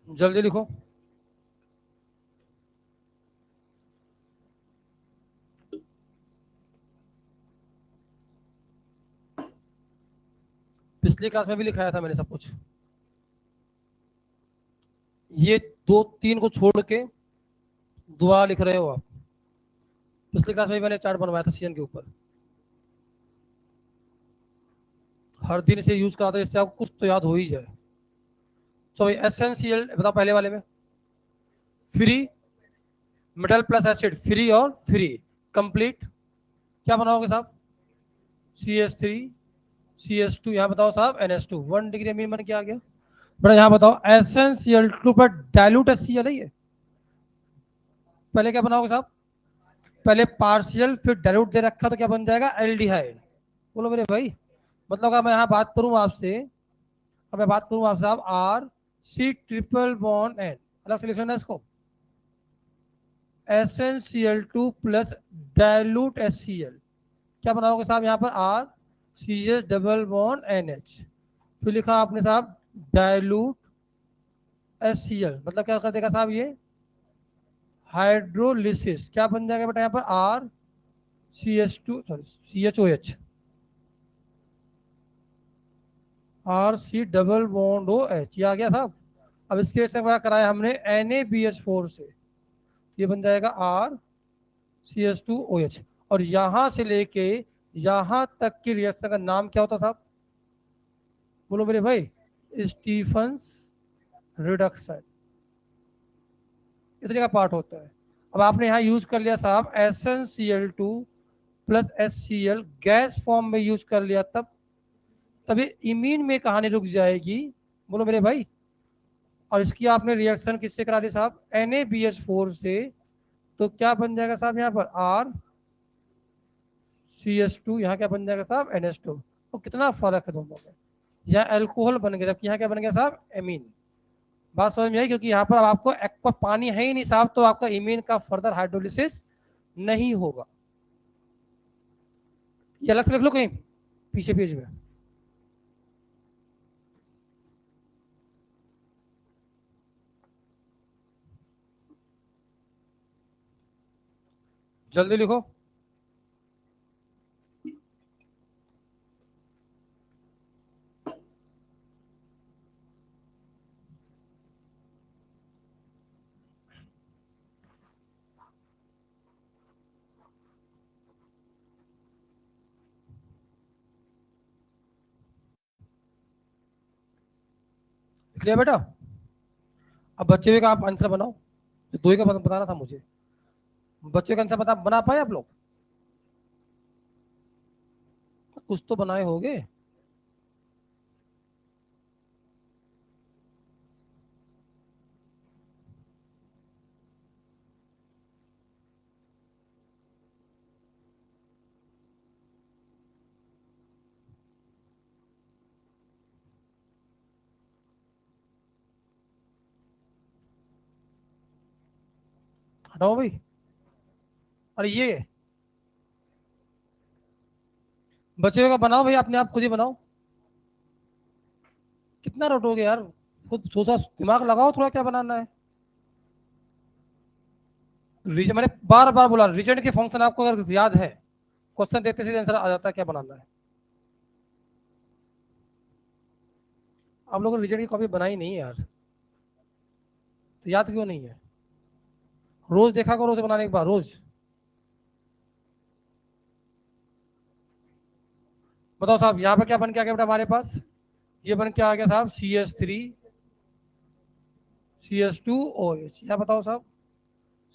Speaker 1: जल्दी लिखो। पिछली क्लास में भी लिखाया था मैंने सब कुछ। ये दो तीन को छोड़ के दोबारा लिख रहे हो आप। पिछली क्लास में भी मैंने चार्ट बनवाया था सीएन के ऊपर। हर दिन इसे यूज कराते इससे आपको कुछ तो याद हो ही जाए। तो एसेंशियल बताओ पहले वाले में। Free, metal plus acid, free और फ्री। कंप्लीट क्या बनाओगे साहब? CH3 CH2, यहाँ बताओ साहब NH2, 1 डिग्री अमीन बन के आ गया। बड़ा यहाँ बताओ एसेंशियल पर डायलूट HCl है ये। पहले क्या बनाओगे साहब? पहले पार्शियल फिर डायलूट दे रखा तो क्या बन जाएगा? एल्डिहाइड। बोलो मेरे भाई। मतलब अगर मैं यहाँ बात करूँ आपसे, अब मैं बात करूँ आपसे साहब R C triple bond N, अलग से लिख लेना इसको। SnCl2 प्लस डायलूट HCl, क्या बनाओगे साहब यहाँ पर? R CH double bond NH। फिर लिखा आपने साहब डायलूट HCl, मतलब क्या कर देगा साहब ये? हाइड्रोलिसिस। क्या बन जाएगा बेटा यहाँ पर? RCH2 sorry CHOH, RC double bond OH, ये आ गया साहब। अब इसके से क्या कराया हमने? NaBH4 से, ये बन जाएगा RCH2OH। और यहां से लेके यहां तक की रिएक्शन का नाम क्या होता साहब? बोलो मेरे भाई। स्टीफंस रिडक्शन, इतने का पार्ट होता है। अब आपने यहाँ यूज कर लिया साहब SnCl2 plus HCl, gas form में यूज कर लिया, तब तभी इमीन में कहानी रुक जाएगी। बोलो मेरे भाई। और इसकी आपने रिएक्शन किससे करा दी साहब? NaBH4 से, तो क्या बन जाएगा साहब यहाँ पर? RCH2, यहाँ क्या बन जाएगा साहब? NH2। तो कितना फर्क है दोनों में। यहाँ एल्कोहल बन गया जबकि यहाँ क्या बन गया साहब? एमीन। बात समझ में आई? क्योंकि यहाँ पर अब आपको एक्वा पानी है ही नहीं साहब, तो आपका इमीन का फर्दर हाइड्रोलिसिस नहीं होगा। ये अलग से लिख लो कहीं पीछे पेज में। जल्दी लिखो। लिख लिया बेटा? अब बच्चे का आप आंसर बनाओ। तो दो ही का बताना था मुझे। बच्चे का आंसर बना पाए आप लोग? कुछ तो बनाए होगे। हटाओ भाई। अरे ये बच्चे का बनाओ भाई, अपने आप खुद ही बनाओ। कितना रटोगे यार? खुद सोचा, दिमाग लगाओ थोड़ा, क्या बनाना है। मैंने बार बार बोला रीजन के फंक्शन आपको अगर याद है, क्वेश्चन देखते सीधे आंसर आ जाता है क्या बनाना है। आप लोगों ने रीजन की कॉपी बनाई नहीं है यार, तो याद क्यों नहीं है? रोज देखा करो उसे बनाने के बाद, रोज। बताओ साहब यहाँ पर क्या बन के आ गया बेटा हमारे पास? ये बन के आ गया साहब CH3 CH2OH। यहाँ बताओ साहब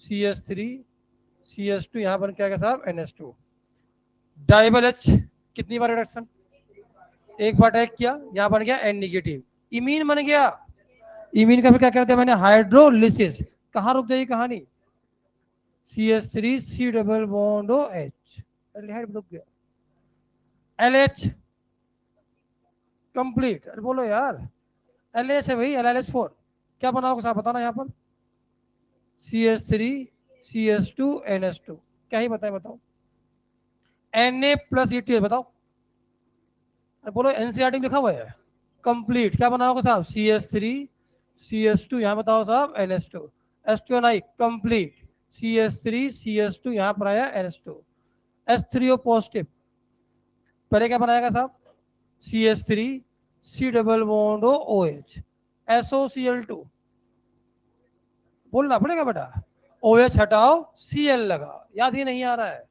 Speaker 1: CH3 CH2, यहाँ बन के आ गया साहब NH2। डाइबल H कितनी बार रिडक्शन? एक बार अटैक किया, यहाँ बन गया N-, इमीन बन गया। इमीन का फिर क्या करते हैं मैंने? हाइड्रोलिसिस। कहाँ रुक जाएगी कहानी? CH3 C double bond OH, रुक गया। LH complete. अरे बोलो यार। LH है भाई, LH4। क्या बनाओगे साहब बताना यहाँ पर? CH3 CH2NH2, क्या ही बताए बताओ? Na+ETH बताओ। अरे बोलो, NCERT में लिखा हुआ है। कंप्लीट। क्या बनाओगे साहब? CH3 CS2 यहाँ बताओ साहब NH2, H2NI complete, CS3 CS2 यहाँ पर आया NH2, H3O पॉजिटिव, पहले क्या बनाएगा साहब CS3 C double bond OH, SOCl2, बोलना पड़ेगा बेटा, OH हटाओ Cl लगा, याद ही नहीं आ रहा है,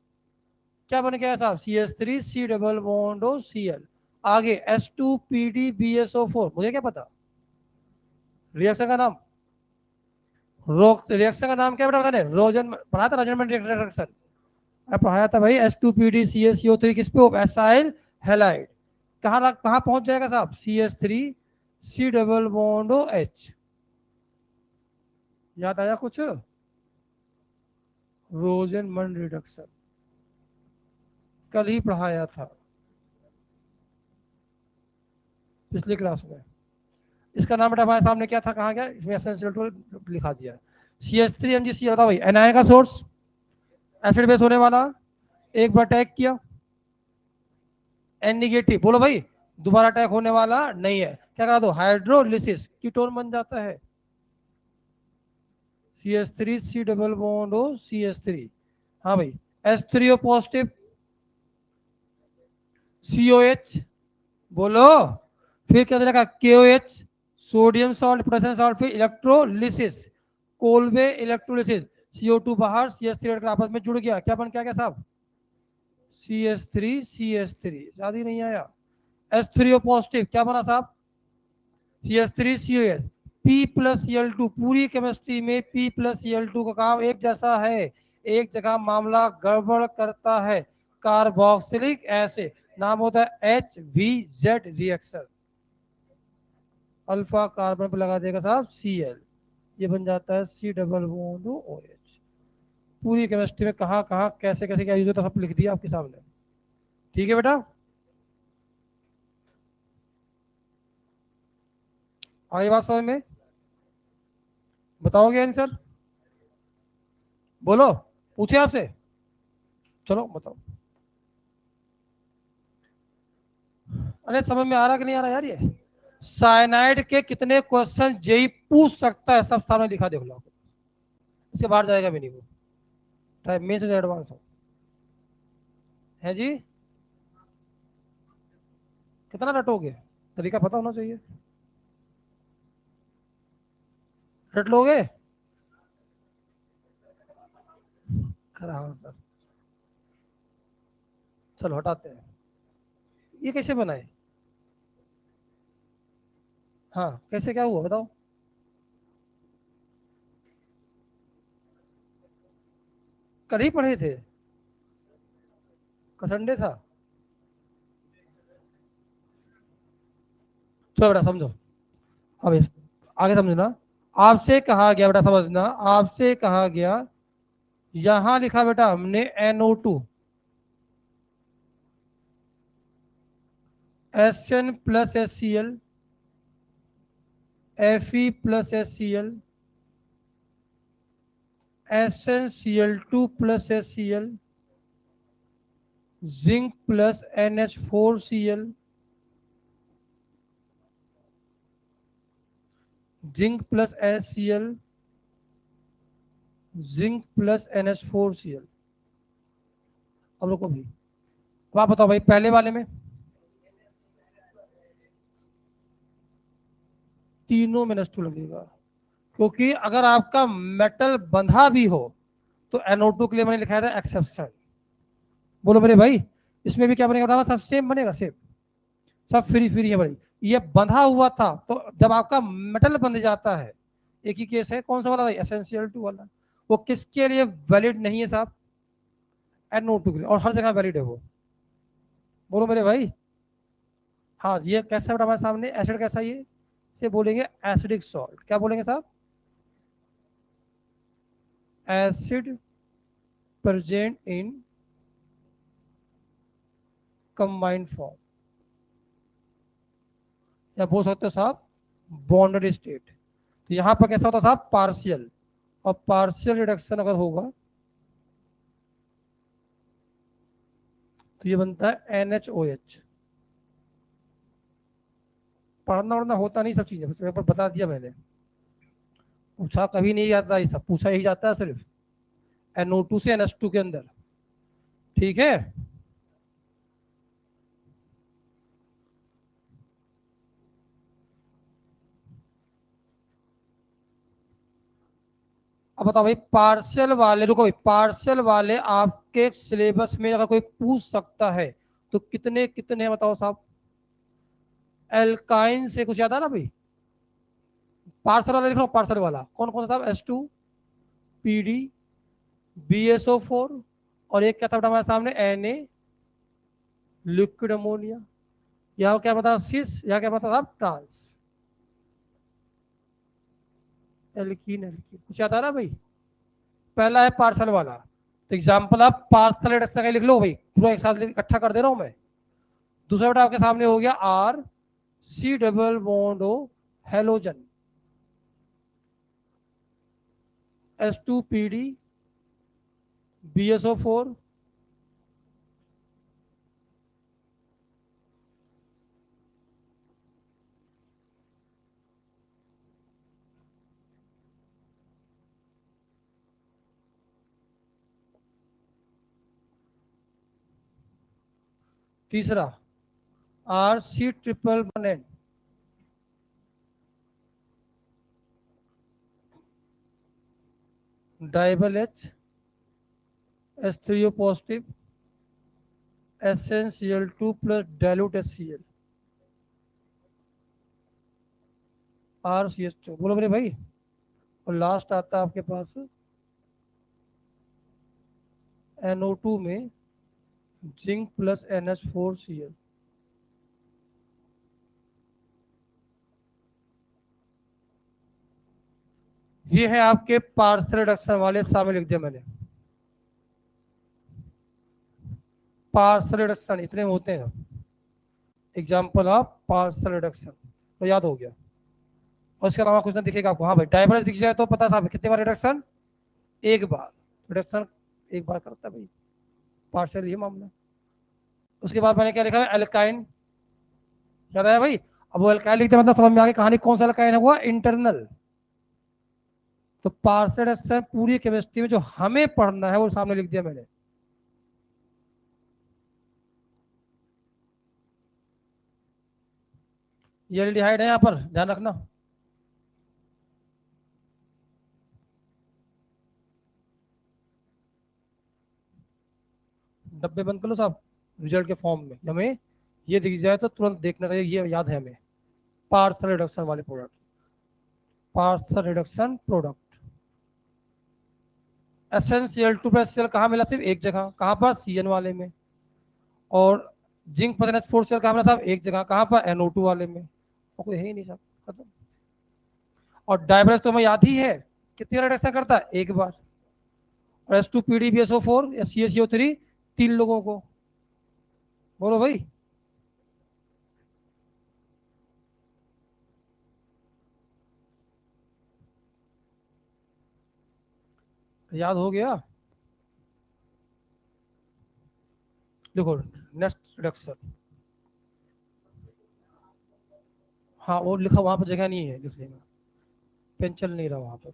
Speaker 1: क्या बन गया साहब CS3 C double bond Cl, आगे H2PdBSO4, मुझे क्या पता रिएक्शन का नाम, रिएक्शन का नाम क्या बेटा मैंने रोजन पढ़ा था, रजनमेंट रिएक्शन पढ़ाया था भाई, H2PdCaCO3 किस पे, एसाइल हेलाइड, कहाँ पहुंच जाएगा साहब CS3 C double bond H, याद आया कुछ, रोजनमंड रिडक्शन कल ही पढ़ाया था पिछली क्लास में, इसका नाम बेटा हमारे सामने क्या था, कहाँ गया, इसमें एसेंशियल लिखा दिया, CH3MgC होता भाई एनायन का सोर्स, एसिड बेस होने वाला, एक बार अटैक किया N निगेटिव, बोलो भाई दोबारा अटैक होने वाला नहीं है, क्या करा दो हाइड्रोलिसिस, कीटोन बन जाता है, CH3 C double bond CH3, हाँ भाई H3O पॉजिटिव COH, बोलो, फिर क्या देगा KOH, sodium salt potassium salt, फिर इलेक्ट्रोलिसिस, कोलवे इलेक्ट्रोलिसिस, CO2 बाहर CH3 आपस में जुड़ गया, क्या बन क्या साहब CH3 याद ही नहीं आया, H3O पॉजिटिव क्या बना साहब CH3COS, P प्लस Cl2, पूरी केमिस्ट्री में P प्लस Cl2 का काम एक जैसा है, एक जगह मामला गड़बड़ करता है, कार्बोक्सिलिक एसिड, नाम होता है HVZ रिएक्शन, अल्फा कार्बन पर लगा देगा साहब Cl, ये बन जाता है C डबल बॉन्ड OH, पूरी केमिस्ट्री में कहाँ कहाँ कैसे कैसे क्या यूज होता है सब लिख दिया आपके सामने, ठीक है बेटा, आगे बात समझ में, बताओगे आंसर, बोलो, पूछे आपसे, चलो बताओ, अरे समझ में आ रहा कि नहीं आ रहा यार, ये साइनाइड के कितने क्वेश्चन जेई पूछ सकता है, सब सामने लिखा देख लो, इसके बाहर जाएगा भी नहीं वो, चाहे मेन से एडवांस हो, है जी, कितना रटोगे, तरीका पता होना चाहिए, रट लोगे, सर, चलो हटाते हैं, ये कैसे बनाए, हाँ कैसे क्या हुआ बताओ, कल ही पढ़े थे, संडे था, चलो बेटा समझो, अब आगे समझना, आपसे कहा गया बेटा समझना, आपसे कहा गया, यहां लिखा बेटा हमने NO2 SN plus HCl Fe plus HCl SnCl2 plus HCl zinc plus NH4Cl, zinc plus HCl, zinc plus NH4Cl, अब रुको भाई, अब आप बताओ भाई पहले वाले में तीनों में NH2 लगेगा, क्योंकि अगर आपका मेटल बंधा भी हो तो NO2 के लिए मैंने लिखा था एक्सेप्शन, बोलो मेरे भाई इसमें भी क्या बनेगा, सब सेम बनेगा, सेम, सब फ्री फ्री है भाई, ये बंधा हुआ था तो जब आपका मेटल बंध जाता है, एक ही केस है, कौन सा वाला एसेंशियल टू वाला, वो किसके लिए वैलिड नहीं है साहब, NO2 के लिए, और हर जगह वैलिड है वो, बोलो मेरे भाई, हाँ ये कैसा हमारे सामने एसिड कैसा, ये से बोलेंगे एसिडिक सॉल्ट, क्या बोलेंगे साहब acid present in combined form, या बोल सकते हो साहब बॉन्डेड स्टेट, तो यहाँ पर कैसा होता है साहब पार्शियल, और पार्शियल रिडक्शन अगर होगा तो ये बनता है NaOH, पढ़ना उड़ना होता नहीं सब चीजें, बस बता दिया मैंने, पूछा कभी नहीं जाता, ये सब पूछा ही जाता है सिर्फ NO2 से NH2 के अंदर। ठीक है, अब बताओ भाई पार्शियल वाले, रुको भाई, पार्शियल वाले आपके सिलेबस में अगर कोई पूछ सकता है तो कितने कितने हैं बताओ साहब। एल्काइन से कुछ याद आ रहा भाई? पार्सल वाला लिख लो, पार्सल वाला कौन कौन सा साहब? H2PD, BSO4, और एक क्या था बेटा हमारे सामने? Na, लिक्विड अमोनिया, या क्या बता सिस, या क्या बता साहब ट्रांस एल्कीन। एल्कीन कुछ याद आ रहा भाई? पहला है पार्सल वाला, तो एग्जाम्पल आप पार्सल रिडक्शन का लिख लो भाई, पूरा एक साथ इकट्ठा कर दे रहा हूं मैं। दूसरा बेटा आपके सामने हो गया R C double bond O halogen, H2PD, BSO4, तीसरा RC triple bond DIBAL H, H3O positive, SnCl2 plus dilute HCl, RCH2, बोलो मेरे भाई। और लास्ट आता है आपके पास NO2 में जिंक प्लस NH4Cl। ये है आपके पार्सल रिडक्शन वाले, सामने लिख दिया मैंने। पार्सल रिडक्शन इतने होते हैं, एग्जाम्पल ऑफ पार्सल रिडक्शन, तो याद हो गया। और इसके अलावा कुछ ना दिखेगा आपको? हाँ भाई डायबरस दिख जाए तो पता साहब कितने बार रिडक्शन? एक बार रिडक्शन, एक बार करता है भाई पार्सल, ये मामला। उसके बाद मैंने क्या लिखा है? एल्काइन, याद आया भाई? अब वो एल्काइन लिखते मतलब समझ में आ गई कहानी, कौन सा एल्काइन है वो? इंटरनल। तो पार्सल रिडक्शन पूरी केमिस्ट्री में जो हमें पढ़ना है वो सामने लिख दिया मैंने। ये एल्डिहाइड है यहाँ पर, ध्यान रखना। डब्बे बंद कर लो साहब, रिजल्ट के फॉर्म में हमें ये दिख जाए तो तुरंत देखना चाहिए, ये याद है हमें। पार्सल रिडक्शन वाले product, parcel reduction product. SnCl2 plus Cl कहाँ मिला? सिर्फ एक जगह, कहाँ पर? Cn वाले में। और जिंक प्लस NH4Cl कहाँ मिला साहब? एक जगह, कहाँ पर? NO2 वाले में। और कोई है ही नहीं साहब, खत्म। और डायबरस तो हमें याद ही है, कितनी बार रिडक्शन करता है? एक बार। और H2PD BSO4 या CaCO3 तीन लोगों को, बोलो भाई। याद हो गया? देखो नेक्स्ट रिडक्शन, हाँ और लिखा वहां पर जगह नहीं है लिखने में, पेन चल नहीं रहा वहां पर।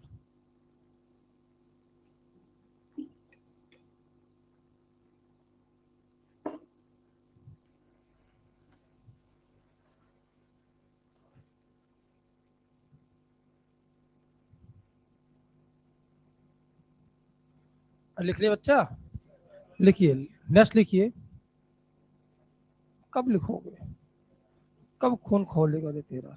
Speaker 1: लिख लिया बच्चा? लिखिए, नेक्स्ट लिखिए। कब लिखोगे? कब खून खोलेगा रे तेरा?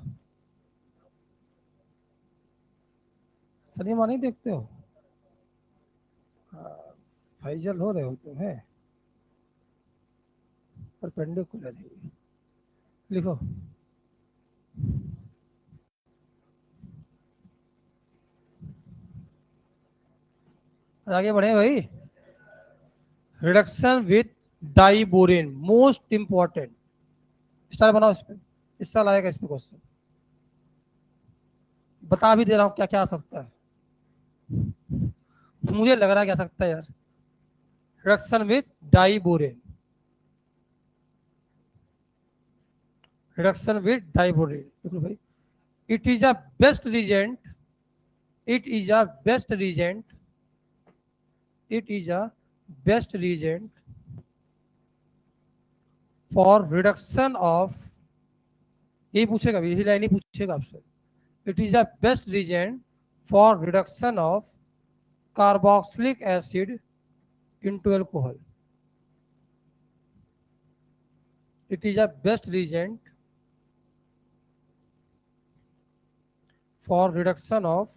Speaker 1: सिनेमा नहीं देखते हो? हाँ, फैजल हो रहे हो तुम है, परपेंडिकुलर है। लिखो। आगे बढ़े भाई। Reduction with diborane, most important. Star बनाओ इस पे, इस साल आएगा इस पे क्वेश्चन। बता भी दे रहा हूँ क्या क्या आ सकता है, मुझे लग रहा है क्या आ सकता है यार। Reduction with diborane, reduction with diborane, देखो भाई। It is a best reagent It is a best reagent. It is a best reagent for reduction of, यही पूछेगा, यही लाइन ही पूछेगा आपसे. It is a best reagent for reduction of carboxylic acid into alcohol. It is a best reagent for reduction of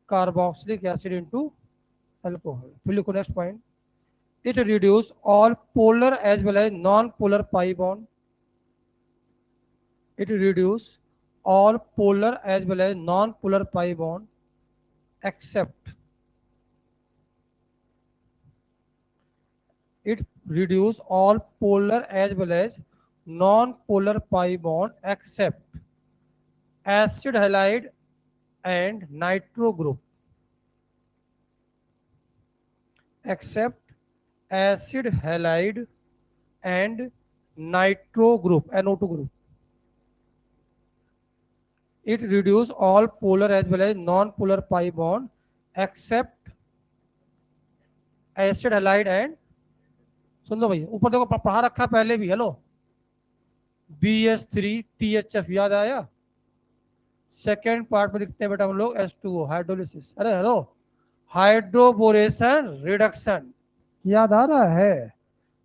Speaker 1: carboxylic acid into alcohol. Will you go next point? It reduces all polar as well as non-polar pi bond. It reduces all polar as well as non-polar pi bond except it reduces all polar as well as non-polar pi bond except acid halide and nitro group. Except acid halide and nitro group, NO2 group. It reduces all polar as well as non-polar pi bond except acid halide and, सुन लो भाई, ऊपर देखो पढ़ा रखा पहले भी. Hello, BS3THF याद आया. Second part में लिखते हैं बेटा हम लोग H2O हाइड्रोलिसिस. अरे हेलो, हाइड्रोबोरेशन रिडक्शन याद आ रहा है.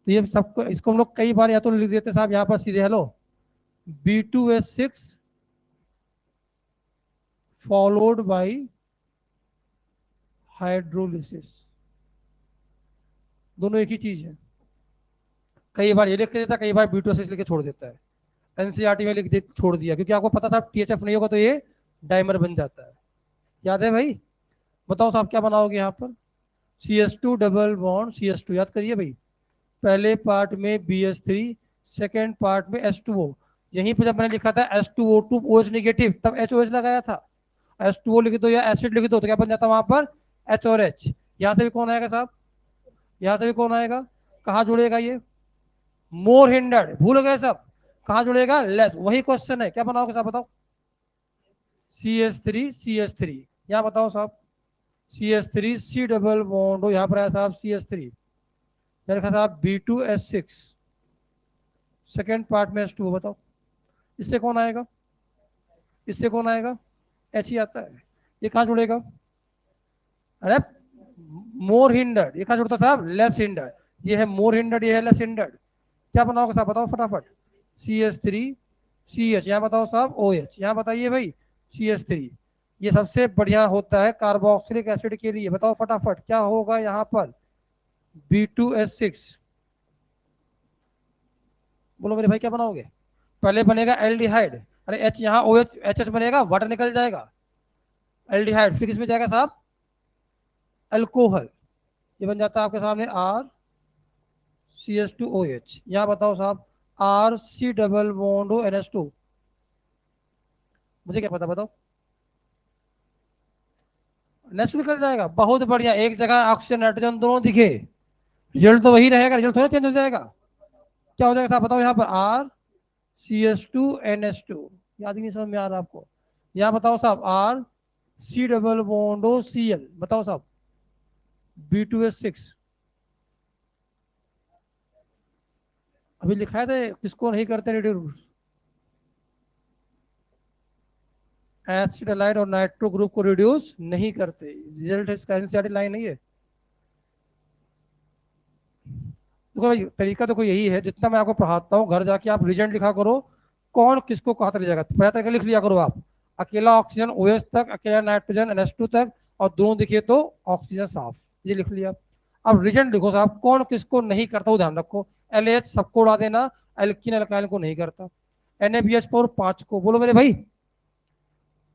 Speaker 1: तो ये सबको, इसको हम लोग कई बार या तो लिख देते साहब यहाँ पर सीधे. Hello, B2H6 followed by hydrolysis, दोनों एक ही चीज है. कई बार ये लिख के देता, कई बार B2H6 लिख के छोड़ देता है. एनसीईआरटी में लिख दे छोड़ दिया, क्योंकि आपको पता था THF नहीं होगा तो ये डाइमर बन जाता है. याद है भाई? बताओ साहब क्या बनाओगे यहाँ पर? CH2 double bond CH2. याद करिए भाई, पहले पार्ट में BH3, सेकेंड पार्ट में H2O. यहीं पर जब मैंने लिखा था H2O2 OH नेगेटिव, तब HOH लगाया था. H2O लिख दो या एसिड लिख दो तो क्या बन जाता वहां पर? H और H. यहाँ से भी कौन आएगा साहब? यहाँ से भी कौन आएगा? कहाँ जुड़ेगा ये? मोर हिंडर्ड. भूल गए सब? कहाँ जुड़ेगा? लेस. वही क्वेश्चन है. क्या बनाओगे साहब बताओ? CH3 CH3. यहाँ बताओ साहब, CH3 C डबल बॉन्ड हो, यहाँ पर आया साहब CH3. लिखा साहब B2H6, सेकेंड पार्ट में H2O. बताओ इससे कौन आएगा? इससे कौन आएगा? H ही आता है. ये कहाँ जुड़ेगा? अरे मोर हिंडर्ड. ये कहाँ जुड़ता साहब? Less hindered. ये है मोर हिंडर्ड, ये है लेस हिंडर्ड. क्या बनाओगे साहब बताओ फटाफट? CH3 CH. यहाँ बताओ साहब OH. यहाँ बताइए भाई CH3. ये सबसे बढ़िया होता है कार्बोक्सिलिक एसिड के लिए. बताओ फटाफट क्या होगा यहाँ पर? B2H6. बोलो मेरे भाई क्या बनाओगे? पहले बनेगा एल्डिहाइड. अरे H यहाँ OH HH बनेगा, वाटर निकल जाएगा, एल्डिहाइड. फिर किसमें जाएगा साहब? अल्कोहल. ये बन जाता है आपके सामने RCH2OH. यहाँ बताओ साहब RC डबल बॉन्ड हो NH2. मुझे क्या पता, बताओ. नेक्स्ट निकल जाएगा. बहुत बढ़िया. एक जगह ऑक्सीजन नाइट्रोजन दोनों दिखे, रिजल्ट तो वही रहेगा, रिजल्ट थोड़ा चेंज हो जाएगा. क्या हो जाएगा साहब बताओ? यहाँ पर RCH2NH2. याद ही नहीं समझ में आ रहा आपको? यहाँ बताओ साहब RC डबल बॉन्ड हो Cl. बताओ साहब B2H6. अभी लिखाए थे किसको नहीं करते रेडियो? एसिड हैलाइड और नाइट्रो ग्रुप को रिड्यूस नहीं करते. रिजल्ट इसका एनसीईआरटी लाइन नहीं है. देखो भाई तरीका तो कोई यही है, जितना मैं आपको पढ़ाता हूँ घर जाके आप रिजल्ट लिखा करो, कौन किसको कहाँ तक ले जाएगा. पहला तरीका लिख लिया करो आप, अकेला ऑक्सीजन OH तक, अकेला नाइट्रोजन NH2 तक, और दोनों दिखे तो ऑक्सीजन साफ. ये लिख लिया. अब रिजल्ट लिखो साहब, कौन किसको नहीं करता वो ध्यान रखो. LH सबको उड़ा देना, एल्किन अल्काइल को नहीं करता. NaBH4 5 को. बोलो मेरे भाई,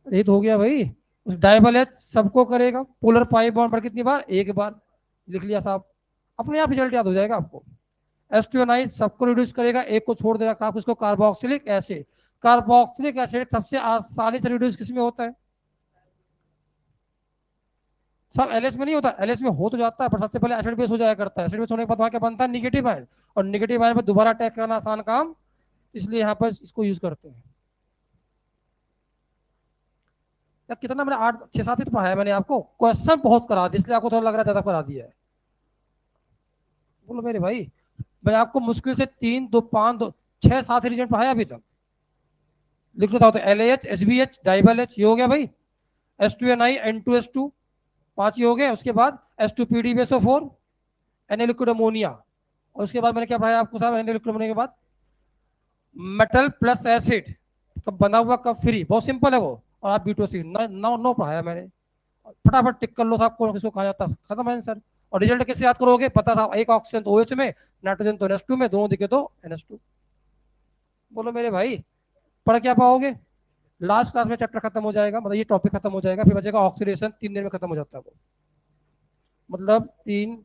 Speaker 1: यही तो हो गया भाई. उस डायबल H सबको करेगा. पोलर पाई बॉन्ड पर कितनी बार? एक बार. लिख लिया साहब, अपने आप रिजल्ट याद हो जाएगा आपको. H2O9 सबको रिड्यूस करेगा, एक को छोड़ देगा. आप उसको कार्बोक्सिलिक एसिड. कार्बोक्सिलिक एसिड सबसे आसानी से रिड्यूस किसमें होता है? सब LH में नहीं होता. LH में हो तो जाता है, पर सबसे पहले एसिड बेस हो जाया करता है. एसिड बेस होने के बाद वहां क्या बनता है? Negative ion. और निगेटिव आयन पर दोबारा अटैक करना आसान काम, इसलिए यहाँ पर इसको यूज करते हैं. यार कितना मैंने 8 6 7 ही तो पढ़ाया मैंने आपको, क्वेश्चन बहुत करा दिया इसलिए आपको थोड़ा लग रहा है ज्यादा करा दिया है। बोलो मेरे भाई, मैं आपको मुश्किल से 3 2 5 2 6 7 रीजन पढ़ाया अभी तक। लिख लेता हूँ तो LAH SBH डाइबल H ये हो गया भाई, H2NI N2S2 5 ये हो गए, उसके बाद H2PDBSO4 Na लिक्विड अमोनिया, और उसके बाद मैंने क्या पढ़ाया आपको साहब, Na लिक्विड अमोनिया के बाद मेटल प्लस एसिड कब बना हुआ कब फ्री, बहुत सिंपल है वो। और आप B2C नौ नौ पढ़ाया मैंने, फटाफट टिक कर लो साहब, कौन किसको कहा जाता, खत्म है आंसर। और रिजल्ट कैसे याद करोगे, पता था एक ऑक्सीजन तो OH में, नाइट्रोजन तो NH2 में, दोनों दिखे तो NH2। बोलो मेरे भाई, पढ़ क्या पाओगे, लास्ट क्लास में चैप्टर खत्म हो जाएगा, मतलब ये टॉपिक खत्म हो जाएगा, फिर बचेगा ऑक्सीडेशन, 3 दिन में खत्म हो जाता है वो, मतलब 3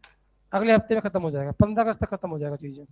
Speaker 1: अगले हफ्ते में खत्म हो जाएगा, 15 अगस्त तक खत्म हो जाएगा चीजें।